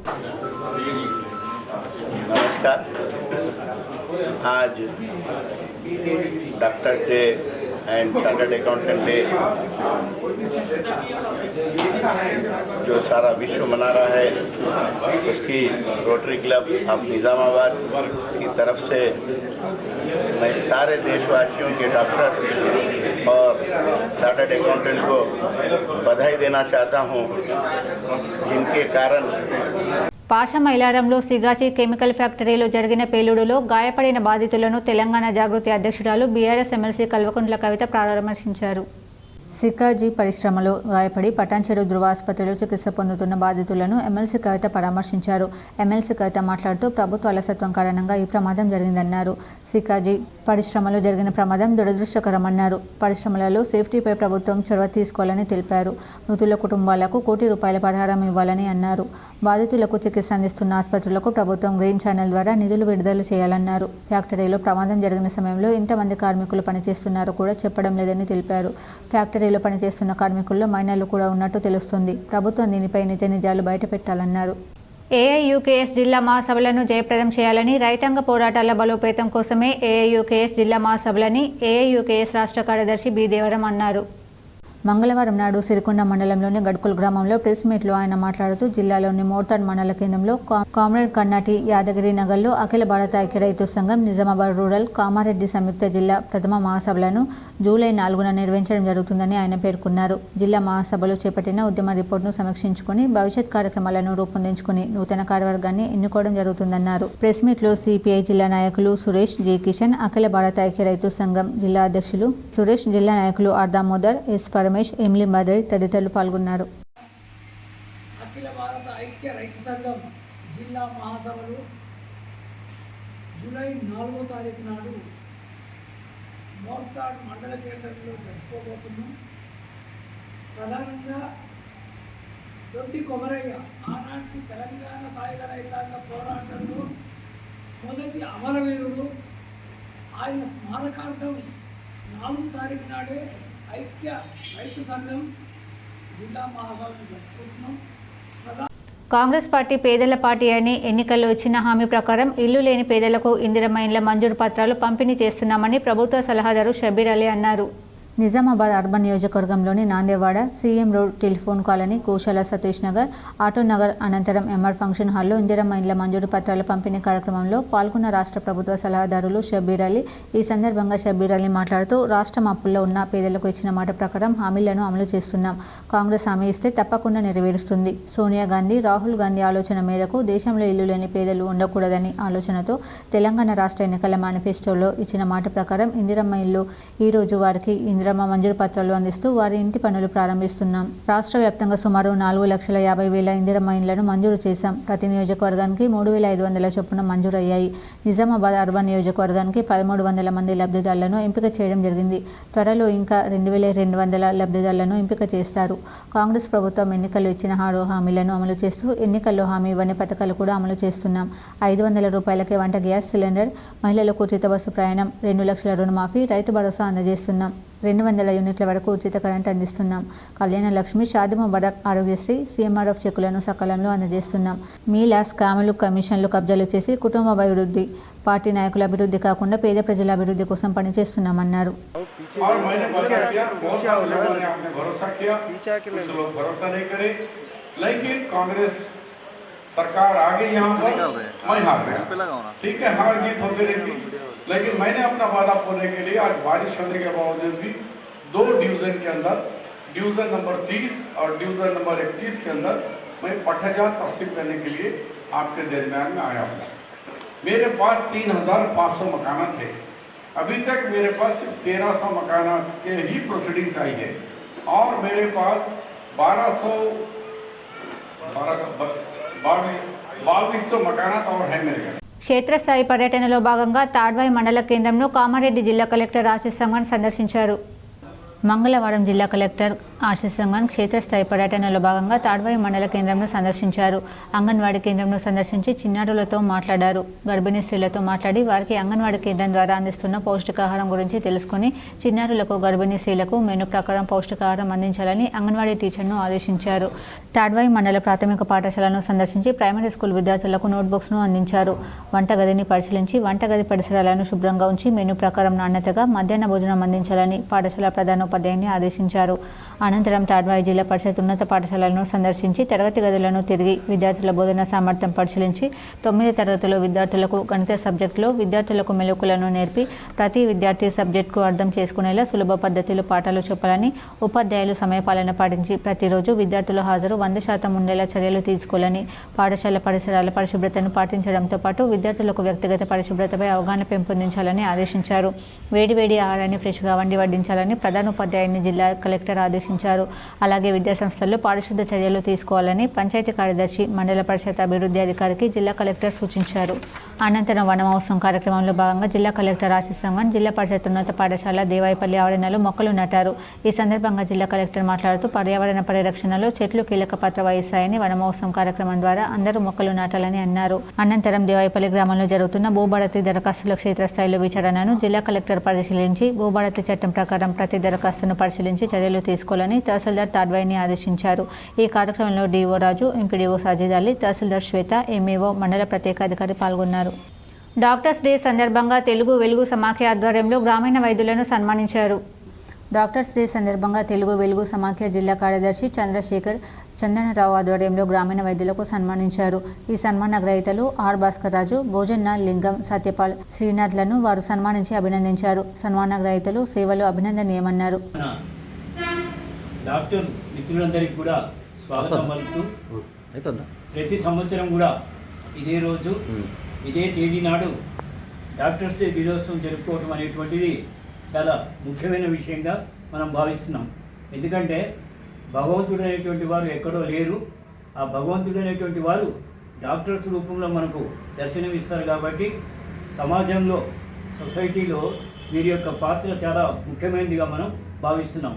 Speaker 8: आज doctor day and chartered accountant day जो सारा विश्व मना रहा है, उसकी रोटरी क्लब ऑफ निज़ामाबाद की तरफ से मैं सारे देशवासियों के डॉक्टर और चार्टर्ड अकाउंटेंट को बधाई देना चाहता हूं, जिनके कारण
Speaker 1: పాషమైలారంలో సిగాచి కెమికల్ ఫ్యాక్టరీలో జరిగిన పేలుడులో గాయపడిన బాధితులను తెలంగాణ జాగృతి అధ్యక్షురాలు బీఆర్ఎస్ ఎమ్మెల్సీ కల్వకుంట్ల కవిత పరామర్శించారు. సికాజీ పరిశ్రమలో గాయపడి పటాన్చెరు ధృవ ఆసుపత్రిలో చికిత్స పొందుతున్న బాధితులను ఎమ్మెల్సీ కవిత పరామర్శించారు. ఎమ్మెల్సీ కవిత మాట్లాడుతూ ప్రభుత్వ అలసత్వం కారణంగా ఈ ప్రమాదం జరిగిందన్నారు. సికాజీ పరిశ్రమలో జరిగిన ప్రమాదం దురదృష్టకరమన్నారు. పరిశ్రమలలో సేఫ్టీపై ప్రభుత్వం చొరవ తీసుకోవాలని తెలిపారు. మృతుల కుటుంబాలకు ₹1 కోటి పరిహారం ఇవ్వాలని అన్నారు. బాధితులకు చికిత్స అందిస్తున్న ఆసుపత్రులకు ప్రభుత్వం గ్రీన్ ఛానల్ ద్వారా నిధులు విడుదల చేయాలన్నారు. ఫ్యాక్టరీలో ప్రమాదం జరిగిన సమయంలో ఎంతమంది కార్మికులు పనిచేస్తున్నారో కూడా చెప్పడం లేదని తెలిపారు. ఫ్యాక్టరీలో పనిచేస్తున్న కార్మికుల్లో మైనర్లు కూడా ఉన్నట్టు తెలుస్తుంది. ప్రభుత్వం దీనిపై నిజ నిజాలు బయటపెట్టాలన్నారు. ఏఐయూకేఎస్ జిల్లా మహాసభలను జయప్రదం చేయాలని, రైతాంగ పోరాటాల బలోపేతం కోసమే ఏఐయూకేఎస్ జిల్లా మహాసభలని ఏఐయూకేఎస్ రాష్ట్ర కార్యదర్శి బి దేవరం అన్నారు. మంగళవారం నాడు సిరికొండ మండలంలోని గడ్కుల్ గ్రామంలో ప్రెస్ మీట్లో ఆయన మాట్లాడుతూ జిల్లాలోని మోర్తాడ్ మండల కేంద్రంలో కామ్రేడ్ కన్నాటి యాదగిరి నగర్లో అఖిల భారత ఐక్య రైతు సంఘం నిజామాబాద్ రూరల్ కామారెడ్డి సంయుక్త జిల్లా ప్రథమ మహాసభలను జూలై 4న నిర్వహించడం జరుగుతుందని ఆయన పేర్కొన్నారు. జిల్లా మహాసభలో చేపట్టిన ఉద్యమ రిపోర్టును సమీక్షించుకుని భవిష్యత్ కార్యక్రమాలను రూపొందించుకుని నూతన కార్యవర్గాన్ని ఎన్నుకోవడం జరుగుతుందన్నారు. ప్రెస్ మీట్లో సిపిఐ జిల్లా నాయకులు సురేష్, జి కిషన్, అఖిల భారత ఐక్య రైతు సంఘం జిల్లా అధ్యక్షులు సురేష్, జిల్లా నాయకులు ఆర్ దామోదర్, ఎస్ పరమేశ్, ఎమ్లీ మదరి తదితరులు పాల్గొన్నారు.
Speaker 9: అఖిల భారత ఐక్య రైతు సంఘం జిల్లా మహాసభలు జూలై 4వ తారీఖు నాడు మోర్తాడ్ మండల కేంద్రంలో జరుపుకోబోతున్నాం. ప్రధానంగా దొడ్డి కొమరయ్య ఆనాటి తెలంగాణ సాయుధ రైతాంగ పోరాటంలో మొదటి అమరవీరుడు, ఆయన స్మారకార్థం 4వ తారీఖు నాడే ఐక్య రైతు సంఘం జిల్లా మహాసభను జరుపుకుంటున్నాం.
Speaker 1: కాంగ్రెస్ పార్టీ పేదల పార్టీ అని ఎన్నికల్లో ఇచ్చిన హామీ ప్రకారం ఇల్లు లేని పేదలకు ఇందిరమ్మ ఇండ్ల మంజూరు పత్రాలు పంపిణీ చేస్తున్నామని ప్రభుత్వ సలహాదారు షబీర్ అలీ అన్నారు. నిజామాబాద్ అర్బన్ నియోజకవర్గంలోని Namdevwada, CM road, telephone colony, Kosala Satish Nagar, auto Nagar, అనంతరం ఎంఆర్ ఫంక్షన్ హాల్లో ఇందిరమ్మ ఇండ్ల మంజూరు పత్రాల పంపిణీ కార్యక్రమంలో పాల్గొన్న రాష్ట్ర ప్రభుత్వ సలహాదారులు షబీర్ అలీ. ఈ సందర్భంగా షబీర్ అలీ మాట్లాడుతూ రాష్ట్రం అప్పుల్లో ఉన్న పేదలకు ఇచ్చిన మాట ప్రకారం హామీలను అమలు చేస్తున్నాం. కాంగ్రెస్ హామీ ఇస్తే తప్పకుండా నెరవేరుస్తుంది. సోనియా గాంధీ, రాహుల్ గాంధీ ఆలోచన మేరకు దేశంలో ఇల్లు లేని పేదలు ఉండకూడదని ఆలోచనతో తెలంగాణ రాష్ట్ర ఎన్నికల మేనిఫెస్టోలో ఇచ్చిన మాట ప్రకారం ఇందిరమ్మ ఇల్లు ఈ రోజు వారికి ఇందిరమ్మ మంజూరు పత్రాలు అందిస్తూ వారి ఇంటి పనులు ప్రారంభిస్తున్నాం. రాష్ట్ర వ్యాప్తంగా సుమారు 4,50,000 ఇందిరమ్మ ఇండ్లను మంజూరు చేశాం. ప్రతి నియోజకవర్గానికి 3,500 చొప్పున మంజూరయ్యాయి. నిజామాబాద్ అర్బన్ నియోజకవర్గానికి 1,300 మంది లబ్ధిదారులను ఎంపిక చేయడం జరిగింది. త్వరలో ఇంకా 2,200 లబ్ధిదారులను ఎంపిక చేస్తారు. కాంగ్రెస్ ప్రభుత్వం ఎన్నికల్లో ఇచ్చిన హామీలను అమలు చేస్తూ ఎన్నికల్లో హామీ ఇవ్వని పథకాలు కూడా అమలు చేస్తున్నాం. 500 రూపాయలకే వంట గ్యాస్ సిలిండర్, మహిళలకు ఉచిత బస్సు ప్రయాణం, 2 లక్షల రుణమాఫీ, రైతు భరోసా అందజేస్తున్నాం. 200 యూనిట్ల వరకు ఉచిత కరెంట్ అందిస్తున్నాం. కళ్యాణ లక్ష్మి, షాదీ ముబారక్, ఆరోగ్యశ్రీ, సీఎంఆర్ఎఫ్ చెక్కులను సకాలంలో అందజేస్తున్నాం. మీలా స్కాములు, కమిషన్లు, కబ్జాలు చేసి కుటుంబ అభివృద్ధి, పార్టీ నాయకుల అభివృద్ధి కాకుండా పేద ప్రజల అభివృద్ధి కోసం పనిచేస్తున్నామన్నారు.
Speaker 3: सरकार आ गई यहाँ पर, मैं हार गया, ठीक है, हार जीत होती रहती, लेकिन मैंने अपना वादा पूरे के लिए आज बारिश होने के बावजूद भी 2 डिवीजन के अंदर, डिवीजन नंबर 30 और डिवीजन नंबर 31 के अंदर मैं पट्टाजात तकसीम करने के लिए आपके दरमियान में आया हूँ. मेरे पास 3,500 मकानात थे. अभी तक मेरे पास सिर्फ 1,300 मकानात के ही प्रोसीडिंग्स आई है और मेरे पास 1,222 मकानात और है मेरे घर.
Speaker 1: క్షేత్రస్థాయి పర్యటనలో భాగంగా తాడ్వాయి మండల కేంద్రంలో కామారెడ్డి జిల్లా కలెక్టర్ ఆశీస్ సంగన్ సందర్శించారు. మంగళవారం జిల్లా కలెక్టర్ ఆశీస్ సంగన్ క్షేత్రస్థాయి పర్యటనలో భాగంగా తాడ్వాయి మండల కేంద్రంను సందర్శించారు. అంగన్వాడీ కేంద్రంను సందర్శించి చిన్నారులతో మాట్లాడారు. గర్భిణీ స్త్రీలతో మాట్లాడి వారికి అంగన్వాడీ కేంద్రం ద్వారా అందిస్తున్న పౌష్టికాహారం గురించి తెలుసుకుని చిన్నారులకు గర్భిణీ స్త్రీలకు మెను ప్రకారం పౌష్టికాహారం అందించాలని అంగన్వాడీ టీచర్ను ఆదేశించారు. తాడ్వాయి మండల ప్రాథమిక పాఠశాలను సందర్శించి ప్రైమరీ స్కూల్ విద్యార్థులకు నోట్బుక్స్ను అందించారు. వంటగదిని పరిశీలించి వంటగది పరిసరాలను శుభ్రంగా ఉంచి మెను ప్రకారం నాణ్యతగా మధ్యాహ్న భోజనం అందించాలని పాఠశాల ప్రధానోపాధ్యాయుని ఆదేశించారు. అనంతరం తాడ్వాయి జిల్లా పరిషత్ ఉన్నత పాఠశాలను సందర్శించి తరగతి గదులను తిరిగి విద్యార్థుల బోధన సామర్థ్యం పరిశీలించి 9వ తరగతిలో విద్యార్థులకు గణిత సబ్జెక్టులో విద్యార్థులకు మెలకువలను నేర్పి ప్రతి విద్యార్థి సబ్జెక్టుకు అర్థం చేసుకునేలా సులభ పద్ధతిలో పాఠాలు చెప్పాలని, ఉపాధ్యాయులు సమయపాలన పాటించి ప్రతిరోజు విద్యార్థుల హాజరు 100% ఉండేలా చర్యలు తీసుకోవాలని, పాఠశాల పరిసరాల పరిశుభ్రతను పాటించడంతో పాటు విద్యార్థులకు వ్యక్తిగత పరిశుభ్రతపై అవగాహన పెంపొందించాలని ఆదేశించారు. వేడివేడి ఆహారాన్ని ఫ్రెష్గా వండి వడ్డించాలని ప్రధానోపాధ్యాయుని జిల్లా కలెక్టర్ ఆదేశించారు. అలాగే విద్యాసంస్థల్లో పారిశుద్ధ చర్యలు తీసుకోవాలని పంచాయతీ కార్యదర్శి, మండల పరిషత్ అభివృద్ధి అధికారికి జిల్లా కలెక్టర్ సూచించారు. అనంతరం వనమహోత్సవం కార్యక్రమంలో భాగంగా జిల్లా కలెక్టర్ ఆశీస్ సంగన్ జిల్లా పరిషత్ ఉన్నత పాఠశాల దేవాయిపల్లి ఆవరణలో మొక్కలు నాటారు. ఈ సందర్భంగా జిల్లా కలెక్టర్ మాట్లాడుతూ పర్యావరణ పరిరక్షణలో చెట్లు కీలక పాత్ర వహిస్తాయని వనమహోత్సవం కార్యక్రమం ద్వారా అందరూ మొక్కలు నాటాలని అన్నారు. అనంతరం దేవాయిపల్లి గ్రామంలో జరుగుతున్న భూభారతి దరఖాస్తుల క్షేత్రస్థాయిలో విచారణను జిల్లా కలెక్టర్ పరిశీలించి భూభారతి చట్టం ప్రకారం ప్రతి దరఖాస్తును పరిశీలించి చర్యలు తీసుకోవాలని తహసీల్దార్ తాడ్వాయిని ఆదేశించారు. ఈ కార్యక్రమంలో DO Raju, MPDO Sajid Ali, tahsildar Shweta, MEO, మండల ప్రత్యేకాధికారి పాల్గొన్నారు. డాక్టర్స్ డే సందర్భంగా తెలుగు వెలుగు సమాఖ్య ఆధ్వర్యంలో గ్రామీణ వైద్యులను సన్మానించారు. డాక్టర్స్ డే సందర్భంగా తెలుగు వెలుగు సమాఖ్య జిల్లా కార్యదర్శి చంద్రశేఖర్ చందనరావు ఆధ్వర్యంలో గ్రామీణ వైద్యులకు సన్మానించారు. ఈ సన్మాన గ్రహీతలు ఆర్ భాస్కర్ రాజు, భోజన్న లింగం, సత్యపాల్, శ్రీనాథ్లను వారు సన్మానించి అభినందించారు. సన్మాన గ్రహీతలు సేవలు అభినందనీయమన్నారు.
Speaker 10: డాక్టర్ మిత్రులందరికీ కూడా స్వాగతం పలుకుతూ ప్రతి సంవత్సరం కూడా ఇదే రోజు ఇదే తేదీ నాడు డాక్టర్స్ డే దినోత్సవం జరుపుకోవటం అనేటువంటిది చాలా ముఖ్యమైన విషయంగా మనం భావిస్తున్నాం. ఎందుకంటే భగవంతుడు అనేటువంటి వారు ఎక్కడో లేరు. ఆ భగవంతుడు అనేటువంటి వారు డాక్టర్స్ రూపంలో మనకు దర్శనమిస్తారు. కాబట్టి సమాజంలో, సొసైటీలో వీరి యొక్క పాత్ర చాలా ముఖ్యమైనదిగా మనం భావిస్తున్నాం.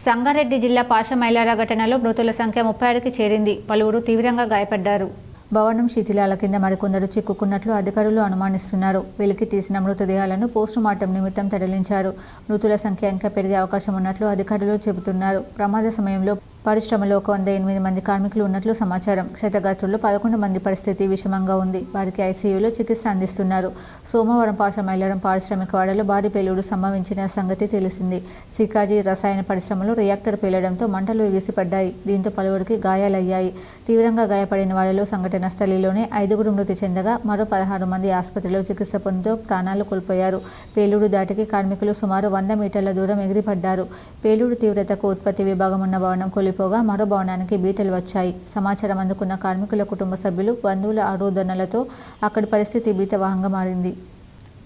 Speaker 1: సంగారెడ్డి జిల్లా పాషమైలారా ఘటనలో మృతుల సంఖ్య 36కి చేరింది. పలువురు తీవ్రంగా గాయపడ్డారు. భవనం శిథిలాల కింద మరికొందరు చిక్కుకున్నట్లు అధికారులు అనుమానిస్తున్నారు. వెలికి తీసిన మృతదేహాలను పోస్టుమార్టం నిమిత్తం తరలించారు. మృతుల సంఖ్య ఇంకా పెరిగే అవకాశం ఉన్నట్లు అధికారులు చెబుతున్నారు. ప్రమాద సమయంలో పరిశ్రమలో 108 మంది కార్మికులు ఉన్నట్లు సమాచారం. క్షతగాత్రుల్లో 11 మంది పరిస్థితి విషమంగా ఉంది. వారికి ఐసీయూలో చికిత్స అందిస్తున్నారు. సోమవారం పాషమైలారం పారిశ్రామిక వాడలో భారీ పేలుడు సంభవించిన సంగతి తెలిసింది. సికాజీ రసాయన పరిశ్రమలో రియాక్టర్ పేలడంతో మంటలు ఎగిసిపడ్డాయి. దీంతో పలువురికి గాయాలయ్యాయి. తీవ్రంగా గాయపడిన వారిలో సంఘటన స్థలిలోనే 5 మృతి చెందగా మరో 16 మంది ఆసుపత్రిలో చికిత్స పొందుతూ ప్రాణాలు కోల్పోయారు. పేలుడు దాటికి కార్మికులు సుమారు 100 మీటర్ల దూరం ఎగిరిపడ్డారు. పేలుడు తీవ్రతకు ఉత్పత్తి విభాగం ఉన్న భవనం పోగా మరో భవనానికి బీటలు వచ్చాయి. సమాచారం అందుకున్న కార్మికుల కుటుంబ సభ్యులు, బంధువుల ఆరోదనలతో అక్కడి పరిస్థితి భీతవాహంగా మారింది.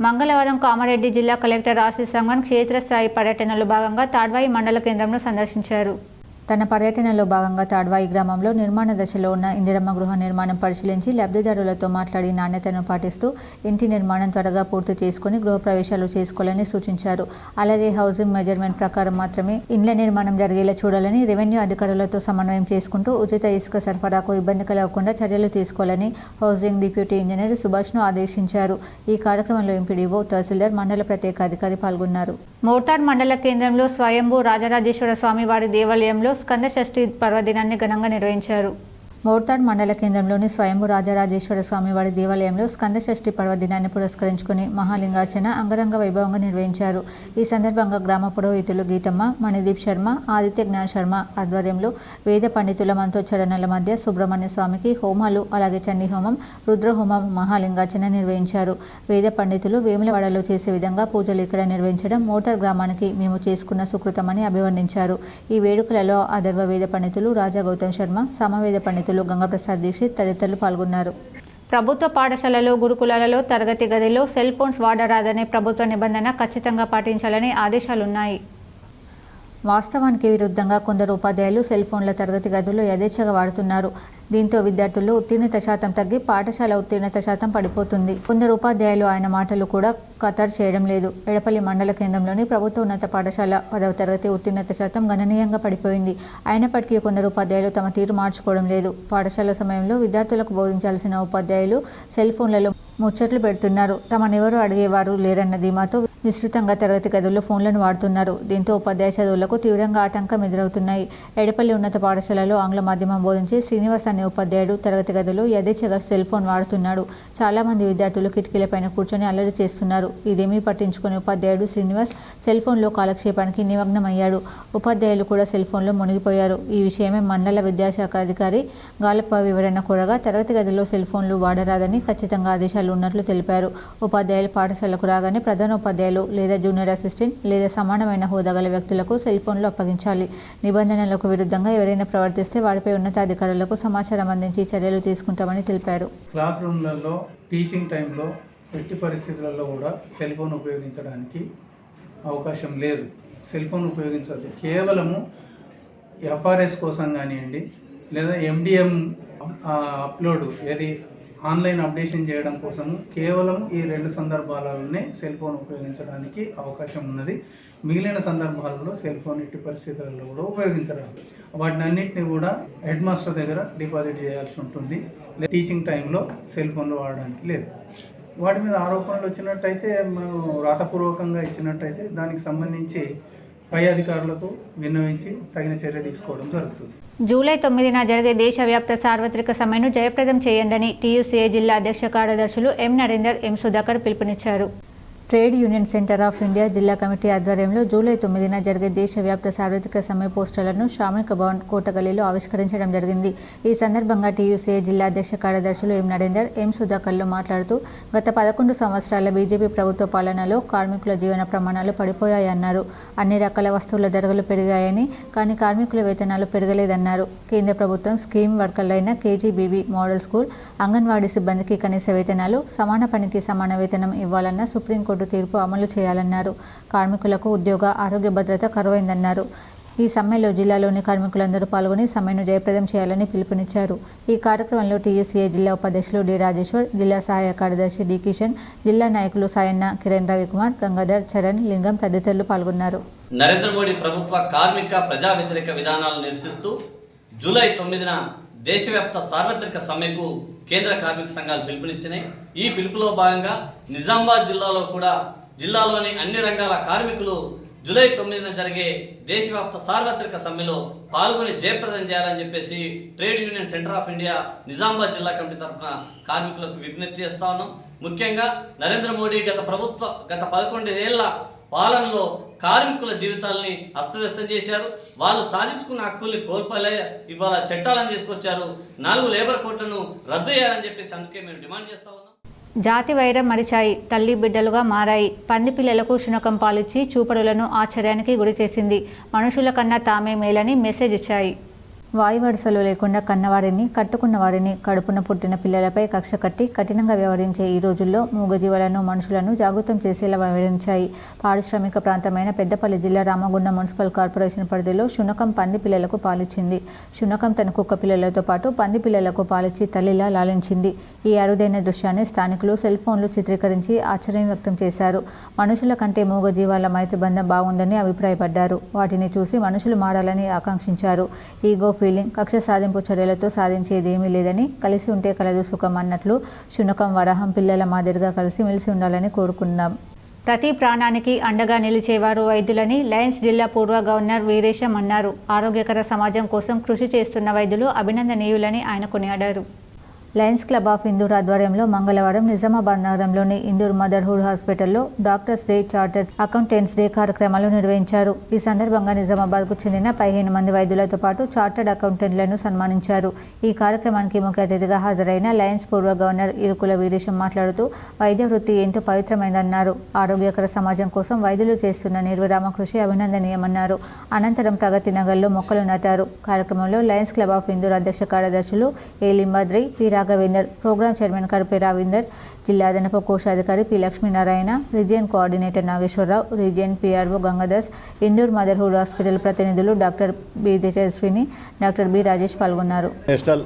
Speaker 1: మంగళవారం కామారెడ్డి జిల్లా కలెక్టర్ ఆశీస్ సంగన్ క్షేత్రస్థాయి పర్యటనలో భాగంగా తాడ్వాయి మండల కేంద్రంను సందర్శించారు. తన పర్యటనలో భాగంగా తాడ్వాయి గ్రామంలో నిర్మాణ దశలో ఉన్న ఇందిరమ్మ గృహ నిర్మాణం పరిశీలించి లబ్ధిదారులతో మాట్లాడి నాణ్యతను పాటిస్తూ ఇంటి నిర్మాణం త్వరగా పూర్తి చేసుకుని గృహప్రవేశాలు చేసుకోవాలని సూచించారు. అలాగే హౌసింగ్ మెజర్మెంట్ ప్రకారం మాత్రమే ఇండ్ల నిర్మాణం జరిగేలా చూడాలని, రెవెన్యూ అధికారులతో సమన్వయం చేసుకుంటూ ఉచిత ఇసుక సరఫరాకు ఇబ్బంది కలగకుండా చర్యలు తీసుకోవాలని హౌసింగ్ డిప్యూటీ ఇంజనీర్ సుభాష్ను ఆదేశించారు. ఈ కార్యక్రమంలో ఎంపీడీఓ, తహసీల్దార్, మండల ప్రత్యేకాధికారి పాల్గొన్నారు. మోర్తాడ్ మండల కేంద్రంలో స్వయంభూ రాజరాజేశ్వర స్వామి వారి దేవాలయంలో స్కంద షష్ఠి పర్వదినాన్ని ఘనంగా నిర్వహించారు. మోర్తాడ్ మండల కేంద్రంలోని స్వయంభూ రాజరాజేశ్వర స్వామివారి దేవాలయంలో స్కంద షష్ఠి పర్వదినాన్ని పురస్కరించుకుని మహాలింగార్చన అంగరంగ వైభవంగా నిర్వహించారు. ఈ సందర్భంగా గ్రామ పురోహితులు గీతమ్మ, మణిదీప్ శర్మ, ఆదిత్య జ్ఞాన శర్మ ఆధ్వర్యంలో వేద పండితుల మంత్రోచ్చరణల మధ్య సుబ్రహ్మణ్య స్వామికి హోమాలు, అలాగే చండీ హోమం, రుద్రహోమం, మహాలింగార్చన నిర్వహించారు. వేద పండితులు వేములవాడలో చేసే విధంగా పూజలు ఇక్కడ నిర్వహించడం మోర్తాడ్ గ్రామానికి మేము చేసుకున్న సుకృతమని అభివర్ణించారు. ఈ వేడుకలలో అథర్వ వేద పండితులు రాజా గౌతమ్ శర్మ, సమవేద పండితులు గంగాప్రసాద్ దీక్షిత్ తదితరులు పాల్గొన్నారు. ప్రభుత్వ పాఠశాలలో, గురుకులాలలో తరగతి గదిలో సెల్ ఫోన్స్ వాడరాదనే ప్రభుత్వ నిబంధన ఖచ్చితంగా పాటించాలని ఆదేశాలున్నాయి. వాస్తవానికి విరుద్ధంగా కొందరు ఉపాధ్యాయులు సెల్ ఫోన్ల తరగతి గదుల్లో యథేచ్ఛగా వాడుతున్నారు. దీంతో విద్యార్థుల్లో ఉత్తీర్ణత శాతం తగ్గి పాఠశాల ఉత్తీర్ణత శాతం పడిపోతుంది. కొందరు ఉపాధ్యాయులు ఆయన మాటలు కూడా ఖతర్ చేయడం లేదు. ఎడపల్లి మండల కేంద్రంలోని ప్రభుత్వ ఉన్నత పాఠశాల 10వ తరగతి ఉత్తీర్ణత శాతం గణనీయంగా పడిపోయింది. అయినప్పటికీ కొందరు ఉపాధ్యాయులు తమ తీరు మార్చుకోవడం లేదు. పాఠశాల సమయంలో విద్యార్థులకు బోధించాల్సిన ఉపాధ్యాయులు సెల్ ఫోన్లలో ముచ్చట్లు పెడుతున్నారు. తమనెవరూ అడిగేవారు లేరన్న ధీమాతో విస్తృతంగా తరగతి గదుల్లో ఫోన్లను వాడుతున్నారు. దీంతో ఉపాధ్యాయ చదువులకు తీవ్రంగా ఆటంకం ఎదురవుతున్నాయి. ఎడపల్లి ఉన్నత పాఠశాలలో ఆంగ్ల మాధ్యమం బోధించే శ్రీనివాస్ అనే ఉపాధ్యాయుడు తరగతి గదిలో యథేచ్ఛగా సెల్ ఫోన్ వాడుతున్నాడు. చాలా మంది విద్యార్థులు కిటికీలపైన కూర్చొని అల్లరి చేస్తున్నారు. ఇదేమీ పట్టించుకునే ఉపాధ్యాయుడు శ్రీనివాస్ సెల్ ఫోన్లో కాలక్షేపానికి నిమగ్నమయ్యాడు. ఉపాధ్యాయులు కూడా సెల్ ఫోన్లో మునిగిపోయారు. ఈ విషయమే మండల విద్యాశాఖ అధికారి గాలప్ప వివరణ కోరగా తరగతి గదిలో సెల్ ఫోన్లు వాడరాదని ఖచ్చితంగా ఆదేశాలు ఉన్నట్లు తెలిపారు. ఉపాధ్యాయులు పాఠశాలకు రాగానే ప్రధాన ఉపాధ్యాయులు లేదా జూనియర్ అసిస్టెంట్ లేదా సమానమైన హోదా గల వ్యక్తులకు సెల్ ఫోన్లు అప్పగించాలి. నిబంధనలకు విరుద్ధంగా ఎవరైనా ప్రవర్తిస్తే వారిపై ఉన్నతాధికారులకు సమాచారం అందించి చర్యలు తీసుకుంటామని తెలిపారు.
Speaker 11: క్లాస్ రూమ్లలో టీచింగ్ టైంలో ఎట్టి పరిస్థితులలో కూడా సెల్ ఫోన్ ఉపయోగించడానికి అవకాశం లేదు. సెల్ ఫోన్ ఉపయోగించదు. కేవలము ఎఫ్ఆర్ఎస్ కోసం కానివ్వండి లేదా ఎండిఎం అప్లోడ్ ఏది ఆన్లైన్ అప్డేషన్ చేయడం కోసము కేవలం ఈ 2 సందర్భాలలోనే సెల్ ఫోన్ ఉపయోగించడానికి అవకాశం ఉన్నది. మిగిలిన సందర్భాలలో సెల్ ఫోన్ ఎట్టి పరిస్థితులలో కూడా ఉపయోగించరాదు. వాటిని అన్నింటినీ కూడా హెడ్ మాస్టర్ దగ్గర డిపాజిట్ చేయాల్సి ఉంటుంది. టీచింగ్ టైంలో సెల్ ఫోన్లు వాడడానికి లేదు. వాటి మీద ఆరోపణలు వచ్చినట్టయితే మనం రాతపూర్వకంగా ఇచ్చినట్టయితే దానికి సంబంధించి పై అధికారులకు విన్నవించి తగిన చర్య తీసుకోవడం జరుగుతుంది.
Speaker 1: జూలై 9న జరిగే దేశవ్యాప్త సార్వత్రిక సమ్మెను జయప్రదం చేయండని టీయూసీఏ జిల్లా అధ్యక్ష కార్యదర్శులు ఎం నరేందర్, ఎం సుధాకర్ పిలుపునిచ్చారు. Trade union centre of India జిల్లా కమిటీ ఆధ్వర్యంలో జూలై 9న జరిగే దేశవ్యాప్త సార్వత్రిక సమ్మె పోస్టర్లను శ్రామిక భవన్ కోటగల్లీలో ఆవిష్కరించడం జరిగింది. ఈ సందర్భంగా టీయూసీఏ జిల్లా అధ్యక్ష కార్యదర్శులు ఎం నరేందర్, ఎం సుధాకర్లు మాట్లాడుతూ గత 11 సంవత్సరాల బీజేపీ ప్రభుత్వ పాలనలో కార్మికుల జీవన ప్రమాణాలు పడిపోయాయన్నారు. అన్ని రకాల వస్తువుల ధరలు పెరిగాయని, కానీ కార్మికుల వేతనాలు పెరగలేదన్నారు. కేంద్ర ప్రభుత్వం స్కీమ్ వర్కర్లైన కేజీబీవీ మోడల్ స్కూల్, అంగన్వాడీ సిబ్బందికి కనీస వేతనాలు, సమాన పనికి సమాన వేతనం ఇవ్వాలన్న సుప్రీంకోర్టు తీర్పు అమలు చేయాలన్నారు. కార్మికులకు ఉద్యోగ, ఆరోగ్య భద్రత కరువైందన్నారు. ఈ సమ్మెలో జిల్లాలోని కార్మికులందరూ పాల్గొని సమ్మెను జయప్రదం చేయాలని పిలుపునిచ్చారు. ఈ కార్యక్రమంలో టీయూసీఏ జిల్లా ఉపాధ్యక్షులు డి రాజేశ్వర్, జిల్లా సహాయ కార్యదర్శి డి కిషన్, జిల్లా నాయకులు సాయన్న, కిరణ్ రవికుమార్, గంగాధర్, చరణ్, లింగం తదితరులు పాల్గొన్నారు.
Speaker 12: నరేంద్ర మోడీ ప్రభుత్వ కార్మిక ప్రజా వ్యతిరేక విధానాలను నిరసిస్తూ జూలై 9న దేశవ్యాప్త సార్వత్రిక సమ్మెకు కేంద్ర కార్మిక సంఘాలు పిలుపునిచ్చినాయి. ఈ పిలుపులో భాగంగా నిజామాబాద్ జిల్లాలో కూడా జిల్లాలోని అన్ని రంగాల కార్మికులు జూలై 9న జరిగే దేశవ్యాప్త సార్వత్రిక సమ్మెలో పాల్గొని జయప్రదం చేయాలని చెప్పేసి trade union centre of India Nizamabad జిల్లా కమిటీ తరఫున కార్మికులకు విజ్ఞప్తి చేస్తా ఉన్నాం. ముఖ్యంగా నరేంద్ర మోడీ గత 11 ఏళ్ల పాలనలో కార్మికుల జీవితాలని అస్తవ్యస్తం చేశారు. వాళ్ళు సాధించుకున్న హక్కుల్ని కోల్పోలే ఇవాళ చట్టాలను తీసుకొచ్చారు. 4 లేబర్ కోడ్లను రద్దు చేయాలని చెప్పేసి అందుకే మేము డిమాండ్ చేస్తా ఉన్నాం.
Speaker 1: జాతి వైరం మరిచాయి, తల్లి బిడ్డలుగా మారాయి. పంది పిల్లలకు శునకం పాలిచ్చి చూపరులను ఆశ్చర్యానికి గురి చేసింది. మనుషుల కన్నా తామే మేలని మెసేజ్ ఇచ్చాయి. వాయువరుసలు లేకుండా కన్నవారిని, కట్టుకున్న వారిని, కడుపున పుట్టిన పిల్లలపై కక్ష కట్టి కఠినంగా వ్యవహరించే ఈ రోజుల్లో మూగజీవులను, మనుషులను జాగృతం చేసేలా వ్యవహరించాయి. పారిశ్రామిక ప్రాంతమైన పెద్దపల్లి జిల్లా రామగుండం మున్సిపల్ కార్పొరేషన్ పరిధిలో శునకం పంది పిల్లలకు పాలిచ్చింది. శునకం తన కుక్క పిల్లలతో పాటు పంది పిల్లలకు పాలిచ్చి తల్లిలా లాలించింది. ఈ అరుదైన దృశ్యాన్ని స్థానికులు సెల్ ఫోన్లు చిత్రీకరించి ఆశ్చర్యం వ్యక్తం చేశారు. మనుషుల కంటే మూగజీవాల మైత్రిబంధం బాగుందని అభిప్రాయపడ్డారు. వాటిని చూసి మనుషులు మారాలని ఆకాంక్షించారు. ఈగో ఫీలింగ్, కక్ష సాధింపు చర్యలతో సాధించేదేమీ లేదని, కలిసి ఉంటే కలదు సుఖం అన్నట్లు శునకం, వరాహం పిల్లల మాదిరిగా కలిసి మెలిసి ఉండాలని కోరుకున్నాం. ప్రతి ప్రాణానికి అండగా నిలిచేవారు వైద్యులని లయన్స్ జిల్లా పూర్వ గవర్నర్ వీరేశం అన్నారు. ఆరోగ్యకర సమాజం కోసం కృషి చేస్తున్న వైద్యులు అభినందనీయులని ఆయన కొనియాడారు. లయన్స్ క్లబ్ ఆఫ్ ఇందూర్ ఆధ్వర్యంలో మంగళవారం నిజామాబాద్ నగరంలోని ఇందూర్ మదర్హుడ్ హాస్పిటల్లో doctors day, chartered accountants day కార్యక్రమాలు నిర్వహించారు. ఈ సందర్భంగా నిజామాబాద్కు చెందిన 15 మంది వైద్యులతో పాటు చార్టర్డ్ అకౌంటెంట్లను సన్మానించారు. ఈ కార్యక్రమానికి ముఖ్య అతిథిగా హాజరైన లయన్స్ పూర్వ గవర్నర్ ఇరుకుల వీరేశం మాట్లాడుతూ వైద్య వృత్తి ఎంతో పవిత్రమైందన్నారు. ఆరోగ్యకర సమాజం కోసం వైద్యులు చేస్తున్న నిర్విరామ కృషి అభినందనీయమన్నారు. అనంతరం ప్రగతి నగర్లో మొక్కలు నాటారు. కార్యక్రమంలో లయన్స్ క్లబ్ ఆఫ్ ఇందూర్ అధ్యక్ష కార్యదర్శులు A Limbadri, P Raghavender, program chairman Karupe Ravender, జిల్లా అదనపు కోశాధికారి P Lakshminarayana, region coordinator Nageswararao, region PRO Gangadas, Indur motherhood hospital ప్రతినిధులు doctor B Tejaswini, doctor B Rajesh పాల్గొన్నారు.
Speaker 13: నేషనల్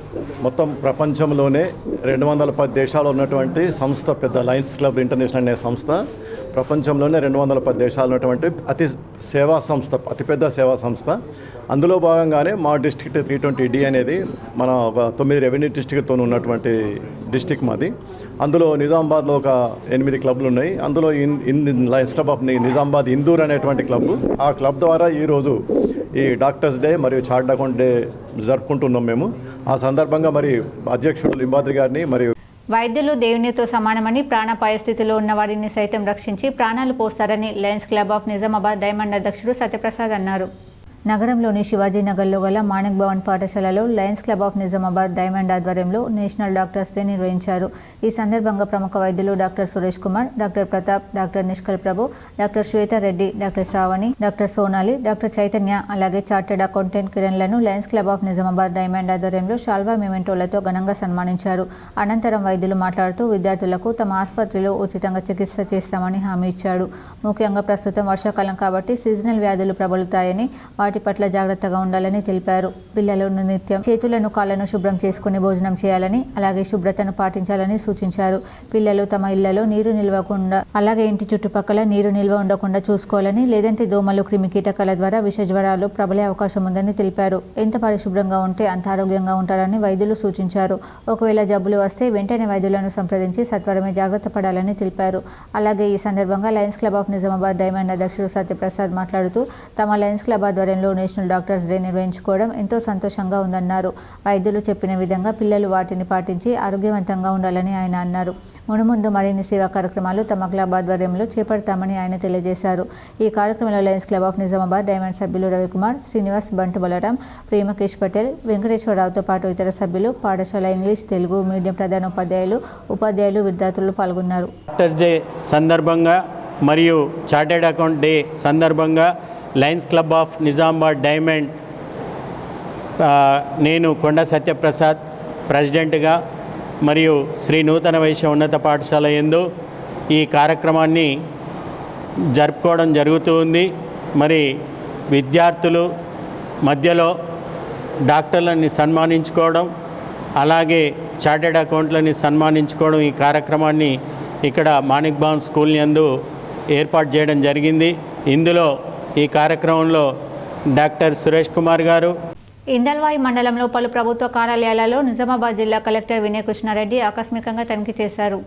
Speaker 13: మొత్తం ప్రపంచంలోనే 210 దేశాలు ఉన్నటువంటి సంస్థ, పెద్ద లయన్స్ క్లబ్ ఇంటర్నేషనల్ అనే సంస్థ ప్రపంచంలోనే 210 దేశాలు ఉన్నటువంటి అతిపెద్ద సేవా సంస్థ. అందులో భాగంగానే మా డిస్ట్రిక్ట్ 320D అనేది మన ఒక 9 రెవెన్యూ డిస్ట్రిక్ట్తో ఉన్నటువంటి డిస్ట్రిక్ట్ మాది. అందులో నిజామాబాద్లో ఒక 8 క్లబ్లు ఉన్నాయి. అందులో Lions club of Nizamabad Indur అనేటువంటి క్లబ్. ఆ క్లబ్ ద్వారా ఈరోజు ఈ డాక్టర్స్ డే మరియు చార్టర్డ్ అకౌంట్ డే జరుపుకుంటున్నాం మేము. ఆ సందర్భంగా మరి అధ్యక్షుడు లింబాద్రి గారిని మరియు
Speaker 1: వైద్యులు దేవునితో సమానమని, ప్రాణాపాయ స్థితిలో ఉన్న వారిని సైతం రక్షించి ప్రాణాలు పోస్తారని lions club of Nizamabad diamond అధ్యక్షుడు సత్యప్రసాద్ అన్నారు. నగరంలోని శివాజీనగర్లో గల మాణిక్ భవన్ పాఠశాలలో lions club of Nizamabad diamond ఆధ్వర్యంలో నేషనల్ డాక్టర్స్ డే నిర్వహించారు. ఈ సందర్భంగా ప్రముఖ వైద్యులు doctor Suresh Kumar, doctor Pratap, doctor Nishkal Prabhu, doctor Swethareddy, doctor Sravani, doctor Sonali, doctor Chaitanya, అలాగే చార్టెడ్ అకౌంటెంట్ కిరణ్లను lions club of Nizamabad diamond ఆధ్వర్యంలో షాల్వా మెమెంటోలతో ఘనంగా సన్మానించారు. అనంతరం వైద్యులు మాట్లాడుతూ విద్యార్థులకు తమ ఆసుపత్రిలో ఉచితంగా చికిత్స చేస్తామని హామీ ఇచ్చాడు. ముఖ్యంగా ప్రస్తుతం వర్షాకాలం కాబట్టి సీజనల్ వ్యాధులు ప్రబలుతాయని, వాటి పట్ల జాగ్రత్తగా ఉండాలని తెలిపారు. పిల్లలు నిత్యం చేతులను కాళ్లను శుభ్రం చేసుకుని భోజనం చేయాలని, అలాగే శుభ్రతను పాటించాలని సూచించారు. పిల్లలు తమ ఇళ్లలో నీరు నిల్వకుండా, అలాగే ఇంటి చుట్టుపక్కల నీరు నిల్వ ఉండకుండా చూసుకోవాలని, లేదంటే దోమలు, క్రిమికీటకాల ద్వారా విష జ్వరాలు ప్రబలే అవకాశం ఉందని తెలిపారు. ఎంత పరిశుభ్రంగా ఉంటే అంత ఆరోగ్యంగా ఉంటారని వైద్యులు సూచించారు. ఒకవేళ జబ్బులు వస్తే వెంటనే వైద్యులను సంప్రదించి సత్వరమే జాగ్రత్త పడాలని తెలిపారు. అలాగే ఈ సందర్భంగా Lions club of Nizamabad diamond అధ్యక్షుడు సత్యప్రసాద్ మాట్లాడుతూ తమ లయన్స్ క్లబ్ ఆధ్వర్యంలో నేషనల్ డాక్టర్స్ డే నిర్వహించుకోవడం ఎంతో సంతోషంగా ఉందన్నారు. వైద్యులు చెప్పిన విధంగా పిల్లలు వాటిని పాటించి ఆరోగ్యవంతంగా ఉండాలని ఆయన అన్నారు. మునుముందు మరిన్ని సేవా కార్యక్రమాలు తమ క్లబ్ ఆధ్వర్యంలో చేపడతామని ఆయన తెలియజేశారు. ఈ కార్యక్రమంలో Lions club of Nizamabad diamond సభ్యులు రవికుమార్, శ్రీనివాస్, బంటు బలరాం, ప్రేమకేష్ పటేల్, వెంకటేశ్వరరావుతో పాటు ఇతర సభ్యులు, పాఠశాల ఇంగ్లీష్, తెలుగు మీడియం ప్రధాన ఉపాధ్యాయులు, విద్యార్థులు పాల్గొన్నారు.
Speaker 14: డాక్టర్స్ డే సందర్భంగా మరియు చార్టెడ్ అకౌంట్ డే సందర్భంగా Lions club of Nizamabad diamond నేను కొండ సత్యప్రసాద్ ప్రెసిడెంట్గా మరియు శ్రీ నూతన వైశ్య ఉన్నత పాఠశాల యందు ఈ కార్యక్రమాన్ని జరుపుకోవడం జరుగుతుంది. మరి విద్యార్థులు మధ్యలో డాక్టర్లని సన్మానించుకోవడం, అలాగే చార్టెడ్ అకౌంట్లని సన్మానించుకోవడం, ఈ కార్యక్రమాన్ని ఇక్కడ మాణిక్ భవన్ స్కూల్ యందు ఏర్పాటు చేయడం జరిగింది. ఇందులో ఈ కార్యక్రమంలో డాక్టర్ సురేష్ కుమార్ గారు,
Speaker 1: ఇందల్వాయి మండలంలో పలు ప్రభుత్వ కార్యాలయాలలో నిజామాబాద్ జిల్లా కలెక్టర్ వినయ్ కృష్ణారెడ్డి ఆకస్మికంగా తనిఖీ చేశారు.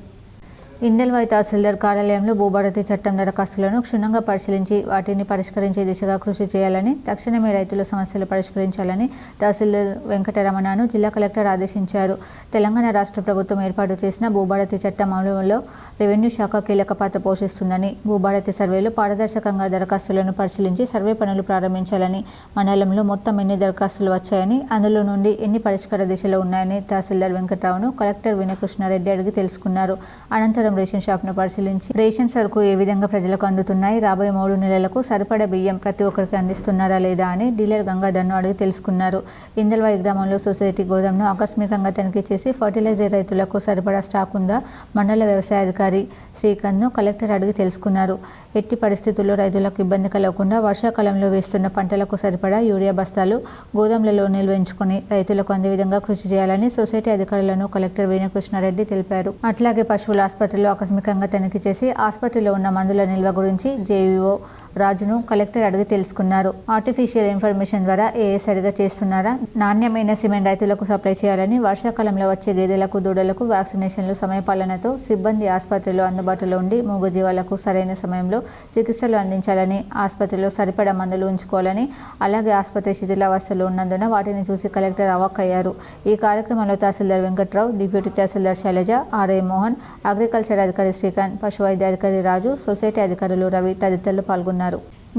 Speaker 1: ఇందల్వాయి తహసీల్దార్ కార్యాలయంలో భూభారతి చట్టం దరఖాస్తులను క్షుణ్ణంగా పరిశీలించి వాటిని పరిష్కరించే దిశగా కృషి చేయాలని, తక్షణమే రైతుల సమస్యలు పరిష్కరించాలని తహసీల్దార్ వెంకటరమణను జిల్లా కలెక్టర్ ఆదేశించారు. తెలంగాణ రాష్ట్ర ప్రభుత్వం ఏర్పాటు చేసిన భూభారతి చట్టం అమలులో రెవెన్యూ శాఖ కీలక పాత్ర పోషిస్తుందని, భూభారతి సర్వేలో పారదర్శకంగా దరఖాస్తులను పరిశీలించి సర్వే పనులు ప్రారంభించాలని, మండలంలో మొత్తం ఎన్ని దరఖాస్తులు వచ్చాయని, అందులో నుండి ఎన్ని పరిష్కార దిశలో ఉన్నాయని తహసీల్దార్ వెంకటరావును కలెక్టర్ వినయ్ కృష్ణారెడ్డి అడిగి తెలుసుకున్నారు. అనంతరం రేషన్ షాప్ను పరిశీలించి రేషన్ సరుకు ఏ విధంగా ప్రజలకు అందుతున్నాయి, రాబోయే 3 నెలలకు సరిపడా బియ్యం ప్రతి ఒక్కరికి అందిస్తున్నారా లేదా అని డీలర్ గంగాధర్ను అడిగి తెలుసుకున్నారు. ఇందల్వాయి గ్రామంలో సొసైటీ గోదాంను ఆకస్మికంగా తనిఖీ చేసి ఫర్టిలైజర్ రైతులకు సరిపడా స్టాక్ ఉందా, మండల వ్యవసాయాధికారి శ్రీకాంత్ను కలెక్టర్ అడిగి తెలుసుకున్నారు. ఎట్టి పరిస్థితుల్లో రైతులకు ఇబ్బంది కలగకుండా వర్షాకాలంలో వేస్తున్న పంటలకు సరిపడా యూరియా బస్తాలు గోదాంలలో నిల్వించుకొని రైతులకు అందే విధంగా కృషి చేయాలని సొసైటీ అధికారులను కలెక్టర్ వేణుకృష్ణారెడ్డి తెలిపారు. అట్లాగే పశువుల ఆసుపత్రిలో ఆకస్మికంగా తనిఖీ చేసి ఆసుపత్రిలో ఉన్న మందుల నిల్వ గురించి జేఈఓ రాజును కలెక్టర్ అడిగి తెలుసుకున్నారు. ఆర్టిఫిషియల్ ఇన్ఫర్మేషన్ ద్వారా సరిగా చేస్తున్నారా, నాణ్యమైన సిమెంట్ రైతులకు సప్లై చేయాలని, వర్షాకాలంలో వచ్చే గేదెలకు, దూడలకు వ్యాక్సినేషన్లు సమయపాలనతో సిబ్బంది ఆసుపత్రిలో అందుబాటులో ఉండి మూగజీవాలకు సరైన సమయంలో చికిత్సలు అందించాలని, ఆసుపత్రిలో సరిపడా మందులు ఉంచుకోవాలని, అలాగే ఆసుపత్రి శిథిలావస్థలు ఉన్నందున వాటిని చూసి కలెక్టర్ అవాక్కయ్యారు. ఈ కార్యక్రమంలో తహసీల్దార్ వెంకట్రావు, డిప్యూటీ తహసీల్దార్ శైలజ, ఆర్ఐ మోహన్, అగ్రికల్చర్ అధికారి శ్రీకాంత్, పశువైద్యాధికారి రాజు, సొసైటీ అధికారులు రవి తదితరులు పాల్గొన్నారు.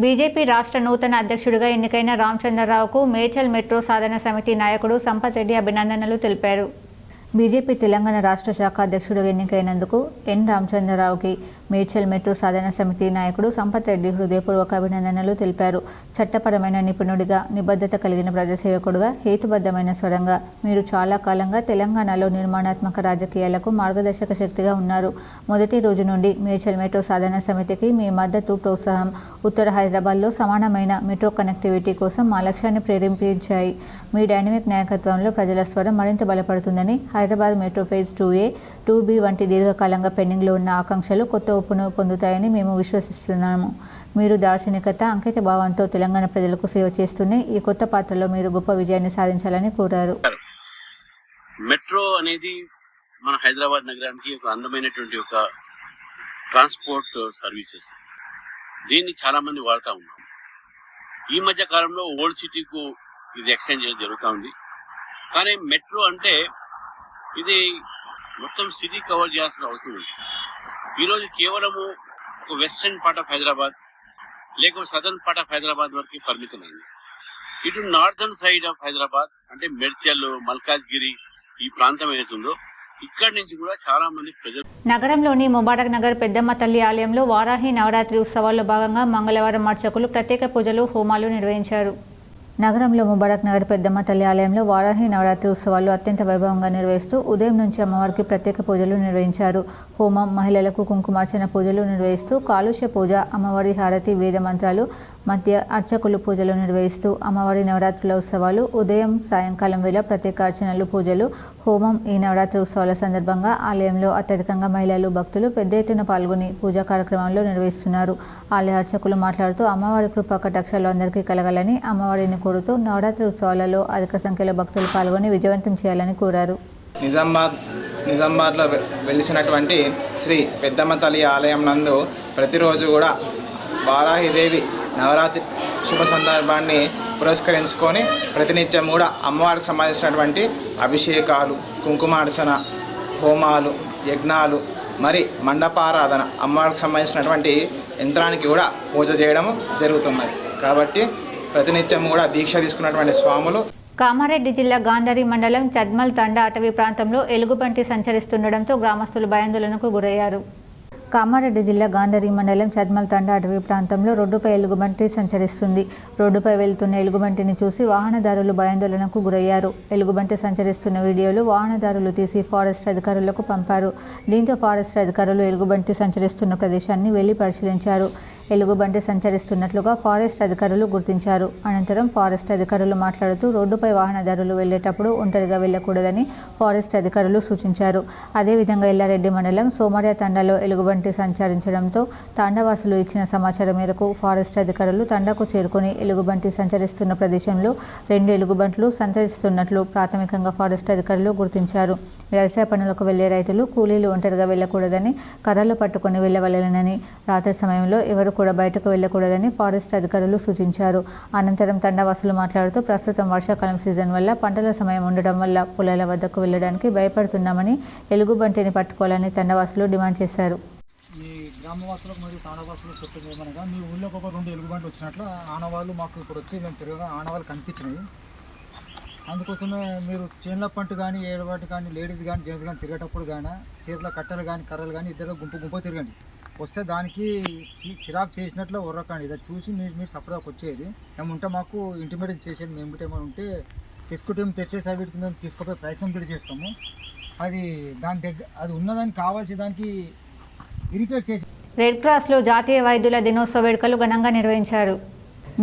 Speaker 1: బీజేపీ రాష్ట్ర నూతన అధ్యక్షుడిగా ఎన్నికైన రామచంద్రరావుకు మేడ్చల్ మెట్రో సాధన సమితి నాయకుడు సంపత్ రెడ్డి అభినందనలు తెలిపారు. బీజేపీ తెలంగాణ రాష్ట్ర శాఖ అధ్యక్షుడు ఎన్నికైనందుకు ఎన్ రామచంద్రరావుకి మేడ్చల్ మెట్రో సాధన సమితి నాయకుడు సంపత్ రెడ్డి హృదయపూర్వక అభినందనలు తెలిపారు. చట్టపరమైన నిపుణుడిగా, నిబద్ధత కలిగిన ప్రజాసేవకుడుగా, హేతుబద్ధమైన స్వరంగా మీరు చాలా కాలంగా తెలంగాణలో నిర్మాణాత్మక రాజకీయాలకు మార్గదర్శక శక్తిగా ఉన్నారు. మొదటి రోజు నుండి మేడ్చల్ మెట్రో సాధన సమితికి మీ మద్దతు, ప్రోత్సాహం ఉత్తర హైదరాబాద్లో సమానమైన మెట్రో కనెక్టివిటీ కోసం మా లక్ష్యాన్ని ప్రేరేపించాయి. మీ డైనమిక్ నాయకత్వంలో ప్రజల స్వరం మరింత బలపడుతుందని, Hyderabad metro phase 2A, 2B వంటి దీర్ఘకాలంగా పెండింగ్లో ఉన్న ఆకాంక్షలు కొత్త ఊపును పొందుతాయని మేము విశ్వసిస్తున్నాము. మీరు దార్శనికత, అంకిత భావంతో తెలంగాణ ప్రజలకు సేవ చేస్తూనే ఈ కొత్త పాత్రలో మీరు గొప్ప విజయాన్ని సాధించాలని కోరారు.
Speaker 6: మెట్రో అనేది మన హైదరాబాద్ నగరానికి ఒక అందమైనటువంటి ఒక ట్రాన్స్పోర్ట్ సర్వీసెస్. దీన్ని చాలా మంది వాడుతూ ఉన్నాం. ఈ మధ్య కాలంలో ఓల్డ్ సిటీకు ఇది ఎక్స్టెండ్ చేయడం జరుగుతూ ఉంది. కానీ మెట్రో అంటే ఇది మొత్తం సిటీ కవర్ చేయాల్సిన అవసరం ఉంది. ఈరోజు కేవలము ఒక వెస్టర్న్ పార్ట్ ఆఫ్ హైదరాబాద్ లేక సదర్న్ పార్ట్ ఆఫ్ హైదరాబాద్ వరకు పరిమితమైంది. ఇటు నార్థన్ సైడ్ ఆఫ్ హైదరాబాద్ అంటే మెడ్చల్, మల్కాజ్గిరి ఈ ప్రాంతం ఏదైతుందో ఇక్కడి నుంచి కూడా చాలా మంది ప్రజలు.
Speaker 1: నగరంలోని ముబారక్ నగర్ పెద్దమ్మ తల్లి ఆలయంలో వారాహి నవరాత్రి ఉత్సవాల్లో భాగంగా మంగళవారం అర్చకులు ప్రత్యేక పూజలు, హోమాలు నిర్వహించారు. నగరంలో ముబారక్ నగర్ పెద్దమ్మ తల్లి ఆలయంలో వారాహి నవరాత్రి ఉత్సవాలు అత్యంత వైభవంగా నిర్వహిస్తూ ఉదయం నుంచి అమ్మవారికి ప్రత్యేక పూజలు నిర్వహించారు. హోమం, మహిళలకు కుంకుమార్చన పూజలు నిర్వహిస్తూ కాలుష్య పూజ, అమ్మవారి హారతి, వేద మంత్రాలు మధ్య అర్చకులు పూజలు నిర్వహిస్తూ అమ్మవారి నవరాత్రుల ఉత్సవాలు ఉదయం, సాయంకాలం వేళ ప్రత్యేక అర్చనలు, పూజలు, హోమం. ఈ నవరాత్రి ఉత్సవాల సందర్భంగా ఆలయంలో అత్యధికంగా మహిళలు, భక్తులు పెద్ద ఎత్తున పాల్గొని పూజా కార్యక్రమంలో నిర్వహిస్తున్నారు. ఆలయ అర్చకులు మాట్లాడుతూ అమ్మవారి కృపా కటాక్షాలు అందరికీ కలగాలని, అమ్మవారిని కోరుతూ నవరాత్రి ఉత్సవాలలో అధిక సంఖ్యలో భక్తులు పాల్గొని విజయవంతం చేయాలని కోరారు.
Speaker 15: నిజామాబాద్లో వెలిసినటువంటి శ్రీ పెద్దమ్మ తల్లి ఆలయం నందు ప్రతిరోజు కూడా వారాహిదేవి నవరాత్రి శుభ సందర్భాన్ని పురస్కరించుకొని ప్రతినిత్యం కూడా అమ్మవారికి సంబంధించినటువంటి అభిషేకాలు, కుంకుమార్చన, హోమాలు, యజ్ఞాలు, మరి మండపారాధన, అమ్మవారికి సంబంధించినటువంటి యంత్రానికి కూడా పూజ చేయడం జరుగుతున్నది. కాబట్టి ప్రతినిత్యం కూడా దీక్ష తీసుకున్నటువంటి స్వాములు.
Speaker 1: కామారెడ్డి జిల్లా గాంధారి మండలం చద్మల్ తండా అటవీ ప్రాంతంలో ఎలుగుబంటి సంచరిస్తుండటంతో గ్రామస్తులు భయాందోళనకు గురయ్యారు. కామారెడ్డి జిల్లా గాంధారి మండలం చద్మల్ తండా అటవీ ప్రాంతంలో రోడ్డుపై ఎలుగుబంటి సంచరిస్తుంది. రోడ్డుపై వెళ్తున్న ఎలుగుబంటిని చూసి వాహనదారులు భయాందోళనకు గురయ్యారు. ఎలుగుబంటి సంచరిస్తున్న వీడియోలు వాహనదారులు తీసి ఫారెస్ట్ అధికారులకు పంపారు. దీంతో ఫారెస్ట్ అధికారులు ఎలుగుబంటి సంచరిస్తున్న ప్రదేశాన్ని వెళ్లి పరిశీలించారు. ఎలుగుబంటి సంచరిస్తున్నట్లుగా ఫారెస్ట్ అధికారులు గుర్తించారు. అనంతరం ఫారెస్ట్ అధికారులు మాట్లాడుతూ రోడ్డుపై వాహనదారులు వెళ్లేటప్పుడు ఒంటరిగా వెళ్లకూడదని ఫారెస్ట్ అధికారులు సూచించారు. అదేవిధంగా ఎల్లారెడ్డి మండలం సోమర్య తండాలో ఎలుగుబంటి సంచరించడంతో తాండావాసులు ఇచ్చిన సమాచారం మేరకు ఫారెస్ట్ అధికారులు తండాకు చేరుకుని ఎలుగుబంటి సంచరిస్తున్న ప్రదేశంలో 2 ఎలుగుబంట్లు సంచరిస్తున్నట్లు ప్రాథమికంగా ఫారెస్ట్ అధికారులు గుర్తించారు. వ్యవసాయ పనులకు వెళ్లే రైతులు, కూలీలు ఒంటరిగా వెళ్లకూడదని, కర్రలు పట్టుకుని వెళ్లవలెనని, రాత్రి సమయంలో ఎవరు కూడా బయటకు వెళ్లకూడదని ఫారెస్ట్ అధికారులు సూచించారు. అనంతరం తండావాసులు మాట్లాడుతూ ప్రస్తుతం వర్షాకాలం సీజన్ వల్ల పంటల సమయం ఉండడం వల్ల పొలాల వద్దకు వెళ్లడానికి భయపడుతున్నామని, ఎలుగుబంటిని పట్టుకోవాలని తండావాసులు డిమాండ్ చేశారు.
Speaker 16: మీ గ్రామవాసులకు మరియు తాండవాసులకు చెప్తుంది ఏమనగా, మీ ఊళ్ళోకి ఒక 2 ఎలుగుబంట్లు వచ్చినట్లు ఆనవాళ్ళు మాకు ఇప్పుడు వచ్చి మేము తిరగగా ఆనవాళ్ళు కనిపించినాయి. అందుకోసమే మీరు చేన్ల పంట కానీ, ఏడవాటి కానీ, లేడీస్ కానీ, జెంట్స్ కానీ తిరిగేటప్పుడు కానీ చేతుల కట్టెలు కానీ, కర్రలు కానీ ఇద్దరు గుంపు తిరగండి. వస్తే దానికి చిరాకు చేసినట్లు ఉర్రకండి. ఇది చూసి మీరు సపరేట్గా వచ్చేది ఏముంటే మాకు ఇంటిమేట్ చేసేది. మేము ఏమైనా ఉంటే తీసుకుంటే తెచ్చేసి వీటికి మేము తీసుకుపోయే ప్రయత్నం కూడా చేస్తాము. అది దాని దగ్గర అది ఉన్నదానికి కావాల్సి దానికి ఇరిటేట్ చేసి.
Speaker 1: రెడ్ క్రాస్లో జాతీయ వైద్యుల దినోత్సవ వేడుకలు ఘనంగా నిర్వహించారు.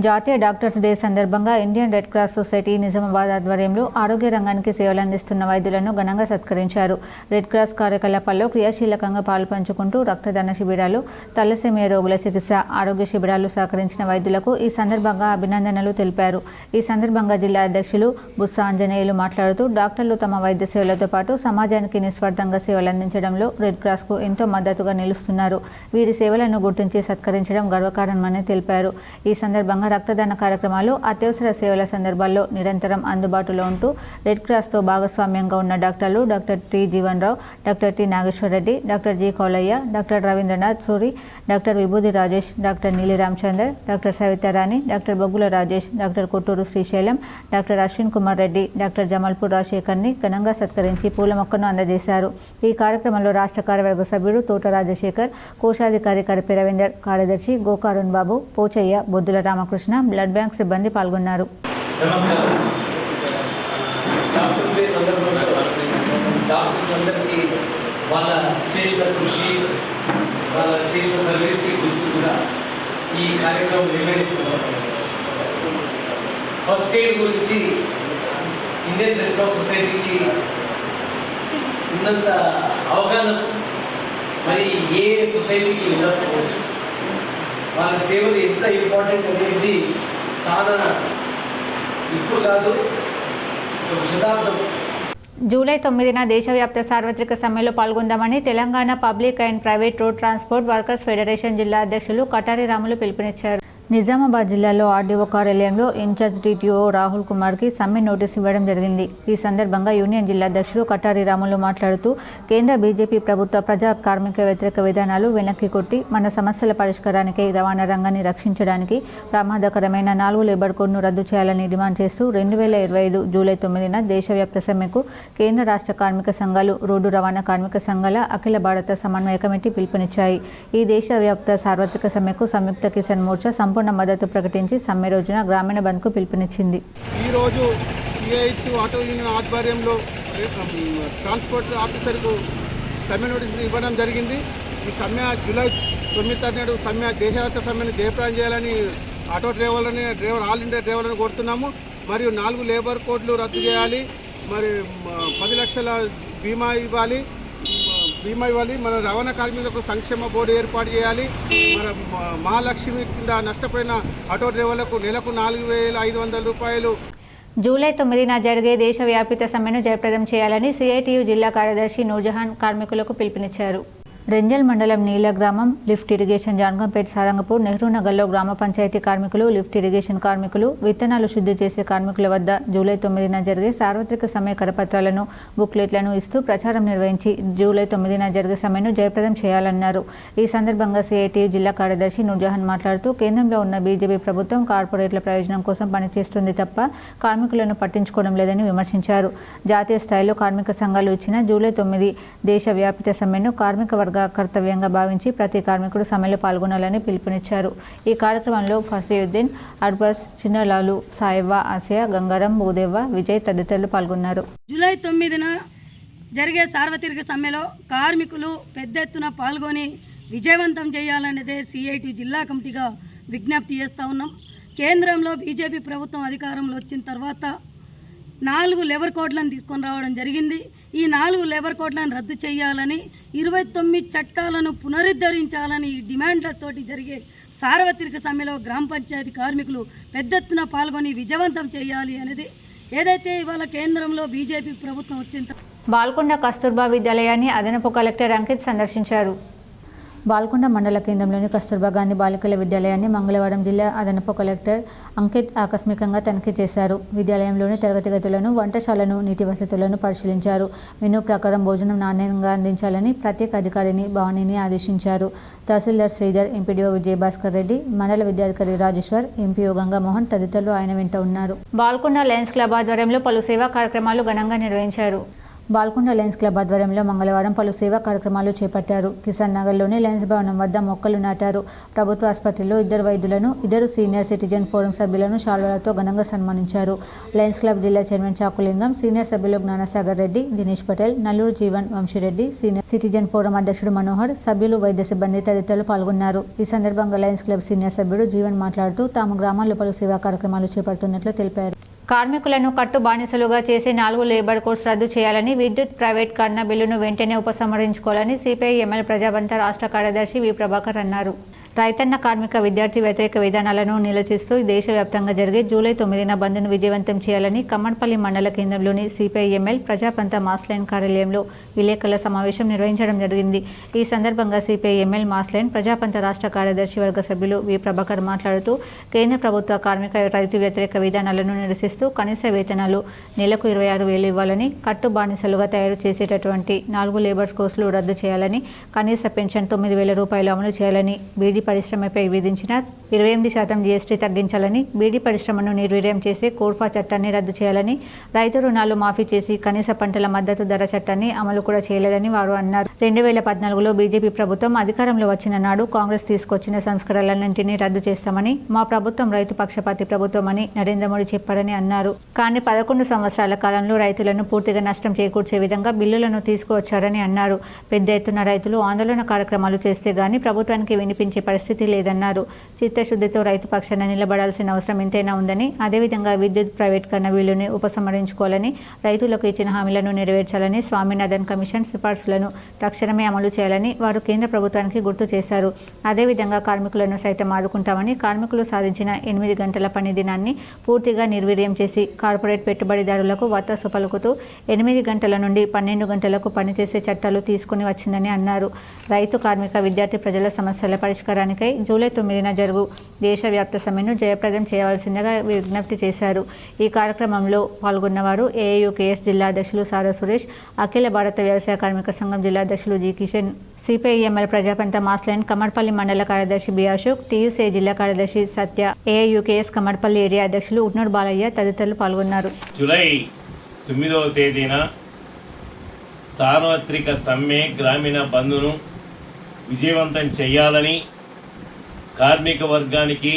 Speaker 1: జాతీయ డాక్టర్స్ డే సందర్భంగా Indian red cross society Nizamabad ఆధ్వర్యంలో ఆరోగ్య రంగానికి సేవలు అందిస్తున్న వైద్యులను ఘనంగా సత్కరించారు. రెడ్ క్రాస్ కార్యకలాపాల్లో క్రియాశీలకంగా పాల్పంచుకుంటూ రక్తదాన శిబిరాలు, తలసేమియా రోగుల చికిత్స, ఆరోగ్య శిబిరాలు సహకరించిన వైద్యులకు ఈ సందర్భంగా అభినందనలు తెలిపారు. ఈ సందర్భంగా జిల్లా అధ్యక్షులు బుస్స ఆంజనేయులు మాట్లాడుతూ డాక్టర్లు తమ వైద్య సేవలతో పాటు సమాజానికి నిస్వార్థంగా సేవలు అందించడంలో రెడ్ క్రాస్కు ఎంతో మద్దతుగా నిలుస్తున్నారు. వీరి సేవలను గుర్తించి సత్కరించడం గర్వకారణమని తెలిపారు. ఈ సందర్భంగా సందర్భంగా రక్తదాన కార్యక్రమాలు, అత్యవసర సేవల సందర్భాల్లో నిరంతరం అందుబాటులో ఉంటూ రెడ్ క్రాస్తో భాగస్వామ్యంగా ఉన్న డాక్టర్లు doctor T Jeevan Rao, doctor T Nageshwar Reddy, doctor G Koulaiah, doctor Ravindranath Suri, doctor Vibhudi Rajesh, doctor Neeli Ramchander, doctor Savitharani, doctor Boggula Rajesh, doctor Kotturu Srisailam, doctor Ashwin Kumar Reddy, doctor Jamalpur రాజశేఖర్ని ఘనంగా సత్కరించి పూల మొక్కను అందజేశారు. ఈ కార్యక్రమంలో రాష్ట్ర కార్యవర్గ సభ్యుడు తోట రాజశేఖర్, కోశాధికారి కరిపి రవీందర్, కార్యదర్శి గోకారుణ్ బాబు, పోచయ్య, బొద్దుల రామకృష్ణ, బ్లడ్ బ్యాంక్ సిబ్బంది పాల్గొన్నారు.
Speaker 17: డాక్టర్స్ అందరికీ వాళ్ళ చేసిన కృషి, వాళ్ళ చేసిన సర్వీస్కి గుర్తుగా ఈ కార్యక్రమం నిర్వహిస్తున్నారు. ఫస్ట్ ఎయిడ్ గురించి ఇండియన్ రెడ్ క్రాస్ సొసైటీకి ఉన్నంత అవగాహన మరి ఏ సొసైటీకి ఉండకపోవచ్చు. వాళ్ళ సేవలు ఎంత ఇంపార్టెంట్ అనేది చాలా ఇప్పుడు కాదు, ఒక శతాబ్దం.
Speaker 1: జూలై 9న దేశవ్యాప్త సార్వత్రిక సమ్మెలో పాల్గొందామని Telangana public and private road transport workers federation జిల్లా అధ్యక్షులు కటారి రాములు పిలుపునిచ్చారు. నిజామాబాద్ జిల్లాలో ఆర్డీఓ కార్యాలయంలో ఇన్ఛార్జ్ డిటిఓ రాహుల్ కుమార్కి సమ్మె నోటీసు ఇవ్వడం జరిగింది. ఈ సందర్భంగా యూనియన్ జిల్లా అధ్యక్షుడు కటారి రాములు మాట్లాడుతూ కేంద్ర బీజేపీ ప్రభుత్వ ప్రజా కార్మిక వ్యతిరేక విధానాలు వెనక్కి కొట్టి మన సమస్యల పరిష్కారానికి, రవాణా రంగాన్ని రక్షించడానికి ప్రమాదకరమైన 4 లేబర్ కోడ్ను రద్దు చేయాలని డిమాండ్ చేస్తూ 2025 జూలై 9న దేశవ్యాప్త సమ్మెకు కేంద్ర రాష్ట్ర కార్మిక సంఘాలు, రోడ్డు రవాణా కార్మిక సంఘాల అఖిల భారత సమన్వయ కమిటీ పిలుపునిచ్చాయి. ఈ దేశవ్యాప్త సార్వత్రిక సమ్మెకు సంయుక్త కిసాన్ మోర్చా సంపూర్ణ మద్దతు ప్రకటించి సమ్మె రోజున గ్రామీణ బంద్కు పిలుపునిచ్చింది.
Speaker 18: ఈరోజు సిఐటి ఆటో యూనియన్ ఆధ్వర్యంలో ట్రాన్స్పోర్ట్ ఆఫీసర్కు సమ్మె నోటీసులు ఇవ్వడం జరిగింది. ఈ సమ్మె జూలై 9 నాడు సమ్మె దేశవ్యాప్త సమ్మెను జయప్రదం చేయాలని ఆటో ఆల్ ఇండియా డ్రైవర్లను కోరుతున్నాము. మరియు 4 లేబర్ కోడ్లు రద్దు చేయాలి, మరి 10 లక్షల బీమా ఇవ్వాలి, మన రవాణా కార్మికులకు సంక్షేమ బోర్డు ఏర్పాటు చేయాలి. మన మహాలక్ష్మి కింద నష్టపోయిన ఆటో డ్రైవర్లకు నెలకు 4,500 రూపాయలు.
Speaker 1: జూలై 9న జరిగే దేశవ్యాపిత సమ్మెను జయప్రదం చేయాలని సిఐటియు జిల్లా కార్యదర్శి నూర్జహాన్ కార్మికులకు పిలుపునిచ్చారు. రెంజల్ మండలం నీల గ్రామం లిఫ్ట్ ఇరిగేషన్, జాన్గంపేట్, సారంగపూర్, నెహ్రూ నగర్లో గ్రామ పంచాయతీ కార్మికులు, లిఫ్ట్ ఇరిగేషన్ కార్మికులు, విత్తనాలు శుద్ధి చేసే కార్మికుల వద్ద జూలై 9న జరిగే సార్వత్రిక సమ్మె కరపత్రాలను, బుక్లెట్లను ఇస్తూ ప్రచారం నిర్వహించి జూలై 9న జరిగే సమ్మెను జయప్రదం చేయాలన్నారు. ఈ సందర్భంగా సిఐటియు జిల్లా కార్యదర్శి నూర్జహాన్ మాట్లాడుతూ కేంద్రంలో ఉన్న బీజేపీ ప్రభుత్వం కార్పొరేట్ల ప్రయోజనం కోసం పనిచేస్తుంది తప్ప కార్మికులను పట్టించుకోవడం లేదని విమర్శించారు. జాతీయ స్థాయిలో కార్మిక సంఘాలు ఇచ్చిన జూలై 9 దేశవ్యాపిత సమ్మెను కార్మిక వర్గ కర్తవ్యంగా భావించి ప్రతి కార్మికుడు సమ్మెలో పాల్గొనాలని పిలుపునిచ్చారు. ఈ కార్యక్రమంలో ఫసీయుద్దీన్, అర్బస్, చిన్నలాలు, సాయివ్వ, ఆసియా, గంగారం, భూదేవ్వ, విజయ్ తదితరులు పాల్గొన్నారు.
Speaker 19: జూలై 9న జరిగే సార్వత్రిక సమ్మెలో కార్మికులు పెద్ద ఎత్తున పాల్గొని విజయవంతం చేయాలనేదే సిఐటి జిల్లా కమిటీగా విజ్ఞప్తి చేస్తూ ఉన్నాం. కేంద్రంలో బీజేపీ ప్రభుత్వం అధికారంలో వచ్చిన తర్వాత 4 లేబర్ కోడ్లను తీసుకొని రావడం జరిగింది. ఈ 4 లేబర్ కోడ్లను రద్దు చేయాలని, 29 చట్టాలను పునరుద్ధరించాలని ఈ డిమాండ్లతోటి జరిగే సార్వత్రిక సమ్మెలో గ్రామ పంచాయతీ కార్మికులు పెద్ద ఎత్తున పాల్గొని విజయవంతం చేయాలి అనేది ఏదైతే ఇవాళ కేంద్రంలో బీజేపీ ప్రభుత్వం వచ్చిన.
Speaker 1: బాల్కొండ కస్తూర్బా విద్యాలయాన్ని అదనపు కలెక్టర్ అంకిత్ సందర్శించారు. బాల్కొండ మండల కేంద్రంలోని కస్తూర్బా గాంధీ బాలికల విద్యాలయాన్ని మంగళవారం జిల్లా అదనపు కలెక్టర్ అంకిత్ ఆకస్మికంగా తనిఖీ చేశారు. విద్యాలయంలోని తరగతి గదులను, వంటశాలను, నీటి వసతులను పరిశీలించారు. మెనూ ప్రకారం భోజనం నాణ్యంగా అందించాలని ప్రత్యేక అధికారిని భవానీని ఆదేశించారు. తహసీల్దార్ శ్రీధర్, ఎంపీడీఓ విజయభాస్కర్ రెడ్డి, మండల విద్యాధికారి రాజేశ్వర్, ఎంపీఓ గంగామోహన్ తదితరులు ఆయన వెంట ఉన్నారు. బాల్కొండ లయన్స్ క్లబ్ ఆధ్వర్యంలో పలు సేవా కార్యక్రమాలు ఘనంగా నిర్వహించారు. బాల్కొండ లయన్స్ క్లబ్ ఆధ్వర్యంలో మంగళవారం పలు సేవా కార్యక్రమాలు చేపట్టారు. కిసాన్ నగర్లోని లయన్స్ భవనం వద్ద మొక్కలు నాటారు. ప్రభుత్వ ఆసుపత్రిలో 2 వైద్యులను, 2 సీనియర్ సిటిజన్ ఫోరం సభ్యులను శాల్వాలతో ఘనంగా సన్మానించారు. లయన్స్ క్లబ్ జిల్లా చైర్మన్ చాకులింగం, సీనియర్ సభ్యులు Gyan Sagar Reddy, Dinesh Patel, Nallur Jeevan Vamsi Reddy, senior citizen forum అధ్యక్షుడు మనోహర్, సభ్యులు, వైద్య సిబ్బంది తదితరులు పాల్గొన్నారు. ఈ సందర్భంగా లయన్స్ క్లబ్ సీనియర్ సభ్యుడు జీవన్ మాట్లాడుతూ తాము గ్రామాల్లో పలు సేవా కార్యక్రమాలు చేపడుతున్నట్లు తెలిపారు. కార్మికులను కట్టు బానిసలుగా చేసే 4 లేబర్ కోడ్స్ రద్దు చేయాలని, విద్యుత్ ప్రైవేట్ కర్ణ బిల్లును వెంటనే ఉపసంహరించుకోవాలని సిపిఐ ఎంఎల్ ప్రజాబంధ రాష్ట్ర కార్యదర్శి వి ప్రభాకర్ అన్నారు. రైతన్న కార్మిక విద్యార్థి వ్యతిరేక విధానాలను నిలచిస్తూ దేశవ్యాప్తంగా జరిగే జూలై 9న బంద్ను విజయవంతం చేయాలని కమ్మర్పల్లి మండల కేంద్రంలోని సిపిఐఎంఎల్ ప్రజాపంత మాస్లైన్ కార్యాలయంలో విలేకరుల సమావేశం నిర్వహించడం జరిగింది. ఈ సందర్భంగా సిపిఐఎంఎల్ మాస్లైన్ ప్రజాపంత రాష్ట్ర కార్యదర్శి వర్గ సభ్యులు వి ప్రభాకర్ మాట్లాడుతూ కేంద్ర ప్రభుత్వ కార్మిక రైతు వ్యతిరేక విధానాలను నిరసిస్తూ కనీస వేతనాలు నెలకు 26,000 ఇవ్వాలని, కట్టు బానిసలుగా తయారు చేసేటటువంటి 4 లేబర్స్ కోర్సులు రద్దు చేయాలని, కనీస పెన్షన్ 9,000 రూపాయలు అమలు చేయాలని, బీడీ పరిశ్రమపై విధించిన 28% జీఎస్టీ తగ్గించాలని, బీడీ పరిశ్రమను నిర్వీర్యం చేసే కోర్ఫా చట్టాన్ని రద్దు చేయాలని, రైతు రుణాలు మాఫీ చేసి కనీస పంటల మద్దతు ధర చట్టాన్ని అమలు కూడా చేయలేదని వారు అన్నారు. 2014లో బీజేపీ ప్రభుత్వం అధికారంలో వచ్చిన నాడు కాంగ్రెస్ తీసుకొచ్చిన సంస్కరణలన్నింటినీ రద్దు చేస్తామని, మా ప్రభుత్వం రైతు పక్షపాతి ప్రభుత్వం అని నరేంద్ర మోడీ చెప్పారని అన్నారు. కానీ 11 సంవత్సరాల కాలంలో రైతులను పూర్తిగా నష్టం చేకూర్చే విధంగా బిల్లులను తీసుకువచ్చారని అన్నారు. పెద్ద ఎత్తున రైతులు ఆందోళన కార్యక్రమాలు చేస్తే గానీ ప్రభుత్వానికి వినిపించే పరిస్థితి లేదన్నారు. చిత్తశుద్ధితో రైతు పక్షాన నిలబడాల్సిన అవసరం ఎంతైనా ఉందని, అదేవిధంగా విద్యుత్ ప్రైవేటీకరణ బిల్లుని ఉపసంహరించుకోవాలని, రైతులకు ఇచ్చిన హామీలను నెరవేర్చాలని, స్వామినాథన్ కమిషన్ సిఫార్సులను తక్షణమే అమలు చేయాలని వారు కేంద్ర ప్రభుత్వానికి గుర్తు చేశారు. అదేవిధంగా కార్మికులను సైతం ఆదుకుంటామని, కార్మికులు సాధించిన 8 గంటల పని దినాన్ని పూర్తిగా నిర్వీర్యం చేసి కార్పొరేట్ పెట్టుబడిదారులకు వత్తాసు పలుకుతూ 8 గంటల నుండి 12 గంటలకు పనిచేసే చట్టాలు తీసుకుని వచ్చిందని అన్నారు. రైతు, కార్మిక, విద్యార్థి ప్రజల సమస్యల పరిష్కారానికై జూలై 9న జరుగు దేశవ్యాప్త సమ్మెను జయప్రదం చేయవలసిందిగా విజ్ఞప్తి చేశారు. ఈ కార్యక్రమంలో పాల్గొన్నవారు ఏఐయుకేఎస్ జిల్లా అధ్యక్షులు సారా సురేష్, అఖిల భారత వ్యవసాయ కార్మిక సంఘం జిల్లా అధ్యక్షులు G Kishan, CPIML ప్రజాపంత Mass Line Kammarpally మండల కార్యదర్శి బి అశోక్, టీయూసీ జిల్లా కార్యదర్శి సత్య, ఏఐయుకేఎస్ కమ్మర్పల్లి ఏరియా అధ్యక్షులు ఉట్నూరు బాలయ్య తదితరులు పాల్గొన్నారు.
Speaker 20: జూలై 9వ తేదీన సార్వత్రిక సమ్మె గ్రామీణ బంద్ను విజయవంతం చేయాలని కార్మిక వర్గానికి,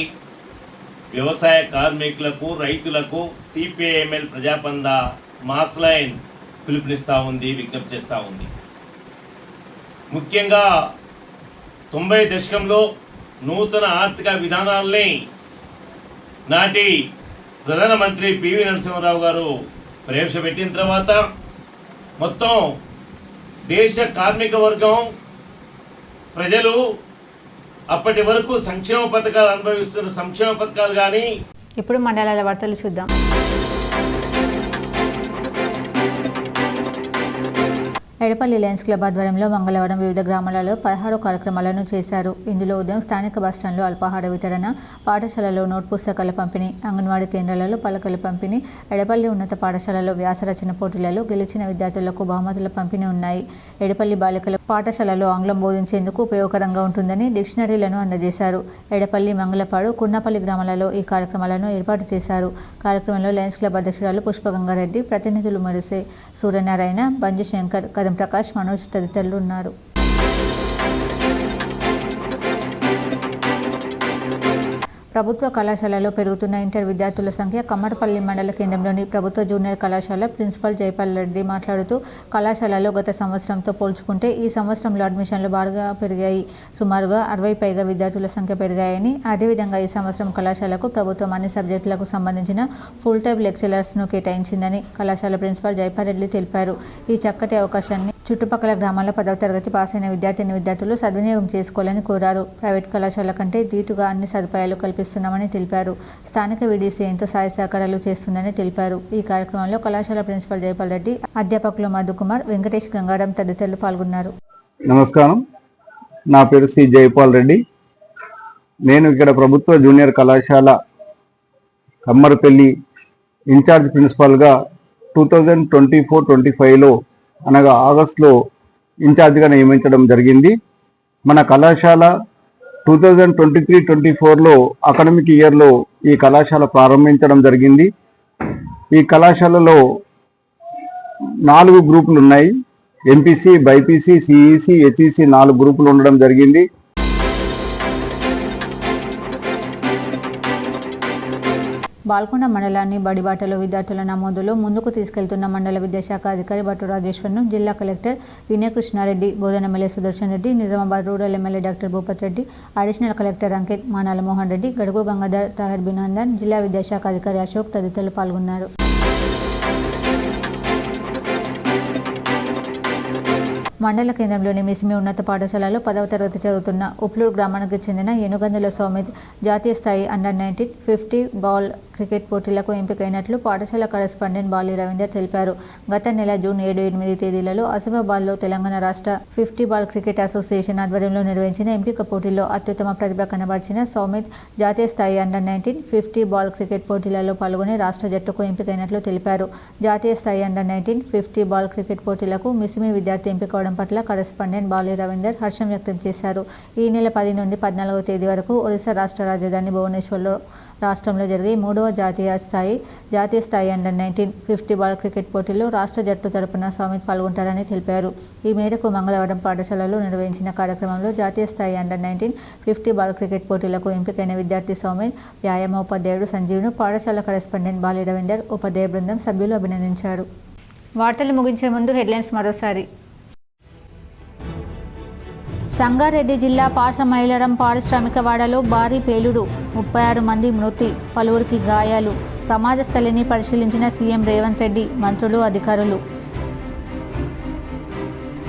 Speaker 20: వ్యవసాయ కార్మికులకు, రైతులకు సిపిఐఎంఎల్ ప్రజాపంద మాస్లైన్ పిలుపునిస్తూ ఉంది, విజ్ఞప్తి చేస్తూ ఉంది. ముఖ్యంగా 90 దశకంలో నూతన ఆర్థిక విధానాల్ని నాటి ప్రధానమంత్రి పివి నరసింహారావు గారు ప్రవేశపెట్టిన తర్వాత మొత్తం దేశ కార్మిక వర్గం ప్రజలు అప్పటి వరకు సంక్షేమ పథకాలు అనుభవిస్తున్న సంక్షేమ పథకాలు కానీ.
Speaker 1: ఇప్పుడు మండలాల వార్తలు చూద్దాం. ఎడపల్లి లయన్స్ క్లబ్ ఆధ్వర్యంలో మంగళవారం వివిధ గ్రామాలలో 16 కార్యక్రమాలను చేశారు. ఇందులో ఉదయం స్థానిక బస్టాండ్లో అల్పాహార వితరణ, పాఠశాలలో నోట్ పుస్తకాల పంపిణీ, అంగన్వాడీ కేంద్రాలలో పలకల పంపిణీ, ఎడపల్లి ఉన్నత పాఠశాలలో వ్యాసరచన పోటీలలో గెలిచిన విద్యార్థులకు బహుమతుల పంపిణీ ఉన్నాయి. ఎడపల్లి బాలికల పాఠశాలలో ఆంగ్లం బోధించేందుకు ఉపయోగకరంగా ఉంటుందని డిక్షనరీలను అందజేశారు. ఎడపల్లి, మంగళపాడు, కున్నపల్లి గ్రామాలలో ఈ కార్యక్రమాలను ఏర్పాటు చేశారు. కార్యక్రమంలో లయన్స్ క్లబ్ అధ్యక్షురాలు పుష్పగంగారెడ్డి, ప్రతినిధులు మెరిసే సూర్యనారాయణ, బంజశంకర్, కదం ప్రకాష్, మనోజ్ తదితరులు ఉన్నారు. ప్రభుత్వ కళాశాలలో పెరుగుతున్న ఇంటర్ విద్యార్థుల సంఖ్య. కమ్మర్పల్లి మండల కేంద్రంలోని ప్రభుత్వ జూనియర్ కళాశాల ప్రిన్సిపల్ జైపాల్ రెడ్డి మాట్లాడుతూ కళాశాలలో గత సంవత్సరంతో పోల్చుకుంటే ఈ సంవత్సరంలో అడ్మిషన్లు బాగా పెరిగాయి. సుమారుగా 60 పైగా విద్యార్థుల సంఖ్య పెరిగాయని, అదేవిధంగా ఈ సంవత్సరం కళాశాలకు ప్రభుత్వం అన్ని సబ్జెక్టులకు సంబంధించిన ఫుల్ టైం లెక్చరర్స్ను కేటాయించిందని కళాశాల ప్రిన్సిపల్ జైపాల్ రెడ్డి తెలిపారు. ఈ చక్కటి అవకాశాన్ని చుట్టుపక్కల గ్రామాల్లో 10వ తరగతి పాస్ అయిన విద్యార్థులు సద్వినియోగం చేసుకోవాలని కోరారు. ప్రైవేట్ కళాశాల కంటే ధీటుగా అన్ని సదుపాయాలు కల్పిస్తున్నామని తెలిపారు. స్థానిక వీడీసీ ఎంతో సహాయ సహకారాలు చేస్తుందని తెలిపారు. ఈ కార్యక్రమంలో కళాశాల ప్రిన్సిపల్ జైపాల్ రెడ్డి, అధ్యాపకులు మధుకుమార్, వెంకటేష్, గంగారం తదితరులు పాల్గొన్నారు.
Speaker 21: నమస్కారం, నా పేరు సి జైపాల్ రెడ్డి. నేను ఇక్కడ ప్రభుత్వ జూనియర్ కళాశాల కమ్మరపల్లి ఇన్ఛార్జ్ ప్రిన్సిపాల్గా 2024-25లో అనగా ఆగస్టులో ఇన్ఛార్జిగా నియమించడం జరిగింది. మన కళాశాల 2023-24లో అకాడమిక్ ఇయర్లో ఈ కళాశాల ప్రారంభించడం జరిగింది. ఈ కళాశాలలో 4 గ్రూపులు ఉన్నాయి. ఎంపీసీ, బైపీసీ, సిఈసీ, హెచ్ఈసీ 4 గ్రూపులు ఉండడం జరిగింది.
Speaker 1: బాల్కొండ మండలాన్ని బడిబాటలో విద్యార్థుల నమోదులో ముందుకు తీసుకెళ్తున్న మండల విద్యాశాఖ అధికారి భట్టు రాజేశ్వర్ను జిల్లా collector Vinaykrishnareddy, Bodhan MLA Sudarshan Reddy, Nizamabad rural MLA doctor Bhupath Reddy, additional collector Ankit, Manala Mohan Reddy, Gadugu Gangadhar, Tahir Binandan, జిల్లా విద్యాశాఖ అధికారి అశోక్ తదితరులు పాల్గొన్నారు. మండల కేంద్రంలోని మిసిమి ఉన్నత పాఠశాలలో 10వ తరగతి చదువుతున్న ఉప్లూరు గ్రామానికి చెందిన ఏనుగందుల సౌమిత్ జాతీయ స్థాయి అండర్-19 50 బాల్ క్రికెట్ పోటీలకు ఎంపికైనట్లు పాఠశాల కరెస్పాండెంట్ బాలి రవీందర్ తెలిపారు. గత నెల జూన్ 7-8 తేదీలలో ఆసిఫాబాద్లో తెలంగాణ రాష్ట్ర 50 బాల్ క్రికెట్ అసోసియేషన్ ఆధ్వర్యంలో నిర్వహించిన ఎంపిక పోటీల్లో అత్యుత్తమ ప్రతిభ కనబర్చిన సౌమిత్ జాతీయ స్థాయి అండర్-19 50 బాల్ క్రికెట్ పోటీలలో పాల్గొని రాష్ట్ర జట్టుకు ఎంపికైనట్లు తెలిపారు. జాతీయ స్థాయి అండర్-19 50 బాల్ క్రికెట్ పోటీలకు మిసిమి విద్యార్థి ఎంపికవడం పట్ల కరెస్పాండెంట్ బాలి రవీందర్ హర్షం వ్యక్తం చేశారు. ఈ నెల 10 నుండి 14వ తేదీ వరకు ఒడిశా రాష్ట్ర రాజధాని భువనేశ్వర్లో రాష్ట్రంలో జరిగే 3వ జాతీయ స్థాయి అండర్-19 50 బాల్ క్రికెట్ పోటీల్లో రాష్ట్ర జట్టు తరపున సౌమిత్ పాల్గొంటారని తెలిపారు. ఈ మేరకు మంగళవారం పాఠశాలలో నిర్వహించిన కార్యక్రమంలో జాతీయ స్థాయి అండర్-19 50 బాల్ క్రికెట్ పోటీలకు ఎంపికైన విద్యార్థి సౌమిత్, వ్యాయామ ఉపాధ్యాయుడు సంజీవ్ను పాఠశాల కరెస్పాండెంట్ బాలి రవీందర్, ఉపాధ్యాయ బృందం సభ్యులు అభినందించారు. వార్తలు ముగించే ముందు హెడ్లైన్స్ మరోసారి. సంగారెడ్డి జిల్లా పాషమైలరం పారిశ్రామిక వాడలో భారీ పేలుడు, 36 మంది మృతి, పలువురికి గాయాలు. ప్రమాద స్థలిని పరిశీలించిన సీఎం రేవంత్ రెడ్డి, మంత్రులు, అధికారులు.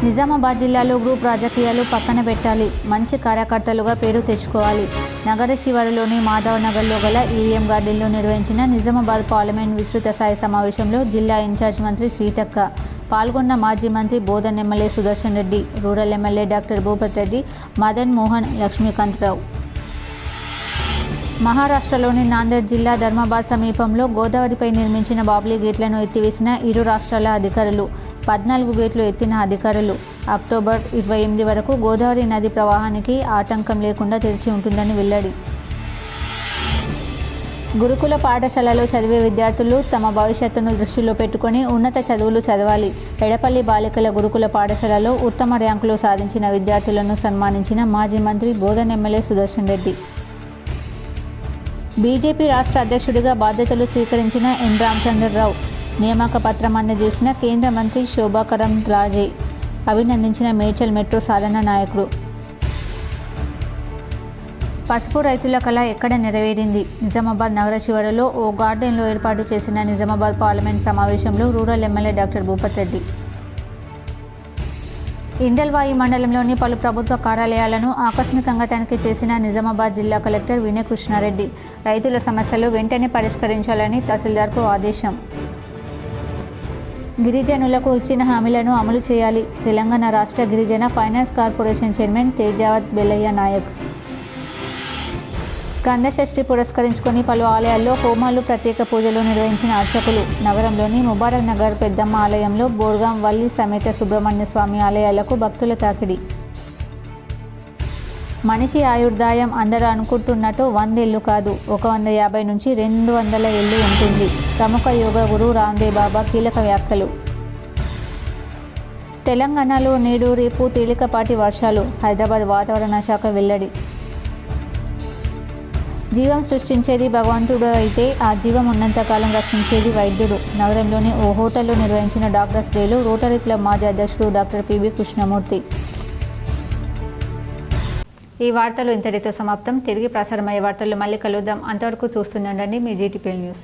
Speaker 1: నిజామాబాద్ జిల్లాలో గ్రూప్ రాజకీయాలు పక్కన పెట్టాలి, మంచి కార్యకర్తలుగా పేరు తెచ్చుకోవాలి. నగర శివారులోని మాధవ్ నగర్లో గల ఈవీఎం గార్డెన్లో నిర్వహించిన నిజామాబాద్ పార్లమెంట్ విస్తృత స్థాయి సమావేశంలో జిల్లా ఇన్ఛార్జ్ మంత్రి సీతక్క పాల్గొన్న మాజీ మంత్రి Bodhan MLA Sudarshan Reddy, rural MLA doctor Bhupath Reddy, Madan Mohan, Lakshmikantharao. మహారాష్ట్రలోని నాందేడ్ జిల్లా ధర్మాబాద్ సమీపంలో గోదావరిపై నిర్మించిన బాబ్లీ గేట్లను ఎత్తివేసిన ఇరు రాష్ట్రాల అధికారులు. 14 గేట్లు ఎత్తిన అధికారులు. అక్టోబర్ 28 వరకు గోదావరి నది ప్రవాహానికి ఆటంకం లేకుండా తెరిచి ఉంటుందని వెల్లడి. గురుకుల పాఠశాలలో చదివే విద్యార్థులు తమ భవిష్యత్తును దృష్టిలో పెట్టుకుని ఉన్నత చదువులు చదవాలి. ఎడపల్లి బాలికల గురుకుల పాఠశాలలో ఉత్తమ ర్యాంకులు సాధించిన విద్యార్థులను సన్మానించిన మాజీ మంత్రి బోధన్ ఎమ్మెల్యే సుదర్శన్ రెడ్డి. బీజేపీ రాష్ట్ర అధ్యక్షుడిగా బాధ్యతలు స్వీకరించిన ఎన్ రామచంద్రరావు. నియామక పత్రం అందజేసిన కేంద్ర మంత్రి శోభా కరంద్లాజే. అభినందించిన మేడ్చల్ మెట్రో సాధన నాయకుడు. పసుపు రైతుల కళ ఎక్కడ నెరవేరింది? నిజామాబాద్ నగర శివారులో ఓ గార్డెన్లో ఏర్పాటు చేసిన నిజామాబాద్ పార్లమెంట్ సమావేశంలో rural MLA doctor Bhupath Reddy. Indalwai మండలంలోని పలు ప్రభుత్వ కార్యాలయాలను ఆకస్మికంగా తనిఖీ చేసిన నిజామాబాద్ జిల్లా కలెక్టర్ వినయ్ కృష్ణారెడ్డి. రైతుల సమస్యలు వెంటనే పరిష్కరించాలని తహసీల్దార్కు ఆదేశం. గిరిజనులకు ఇచ్చిన హామీలను అమలు చేయాలి. తెలంగాణ రాష్ట్ర గిరిజన finance corporation chairman Tejavath Bellaiah Naik. Skandashashti పురస్కరించుకొని పలు ఆలయాల్లో హోమాలు, ప్రత్యేక పూజలు నిర్వహించిన అర్చకులు. నగరంలోని ముబారక్ నగర్ పెద్దమ్మ ఆలయంలో బోర్గాం వల్లి సమేత సుబ్రహ్మణ్య స్వామి ఆలయాలకు భక్తుల తాకిడి. మనిషి ఆయుర్దాయం అందరూ అనుకుంటున్నట్టు 100 ఏళ్ళు కాదు, 150 నుంచి 200 ఏళ్ళు ఉంటుంది. ప్రముఖ యోగా గురు రామ్దేవ్ బాబా కీలక వ్యాఖ్యలు. తెలంగాణలో నేడు రేపు తేలికపాటి వర్షాలు, హైదరాబాద్ వాతావరణ శాఖ వెల్లడి. జీవం సృష్టించేది భగవంతుడు అయితే ఆ జీవం ఉన్నంతకాలం రక్షించేది వైద్యుడు. నగరంలోని ఓ హోటల్లో నిర్వహించిన డాక్టర్స్ డేలో రోటరీ క్లబ్ మాజీ అధ్యక్షుడు డాక్టర్ పివి కృష్ణమూర్తి. ఈ వార్తలు ఇంతటితో సమాప్తం. తిరిగి ప్రసారమయ్యే వార్తల్లో మళ్ళీ కలుద్దాం. అంతవరకు చూస్తుండండి మీ జీటీపీ న్యూస్.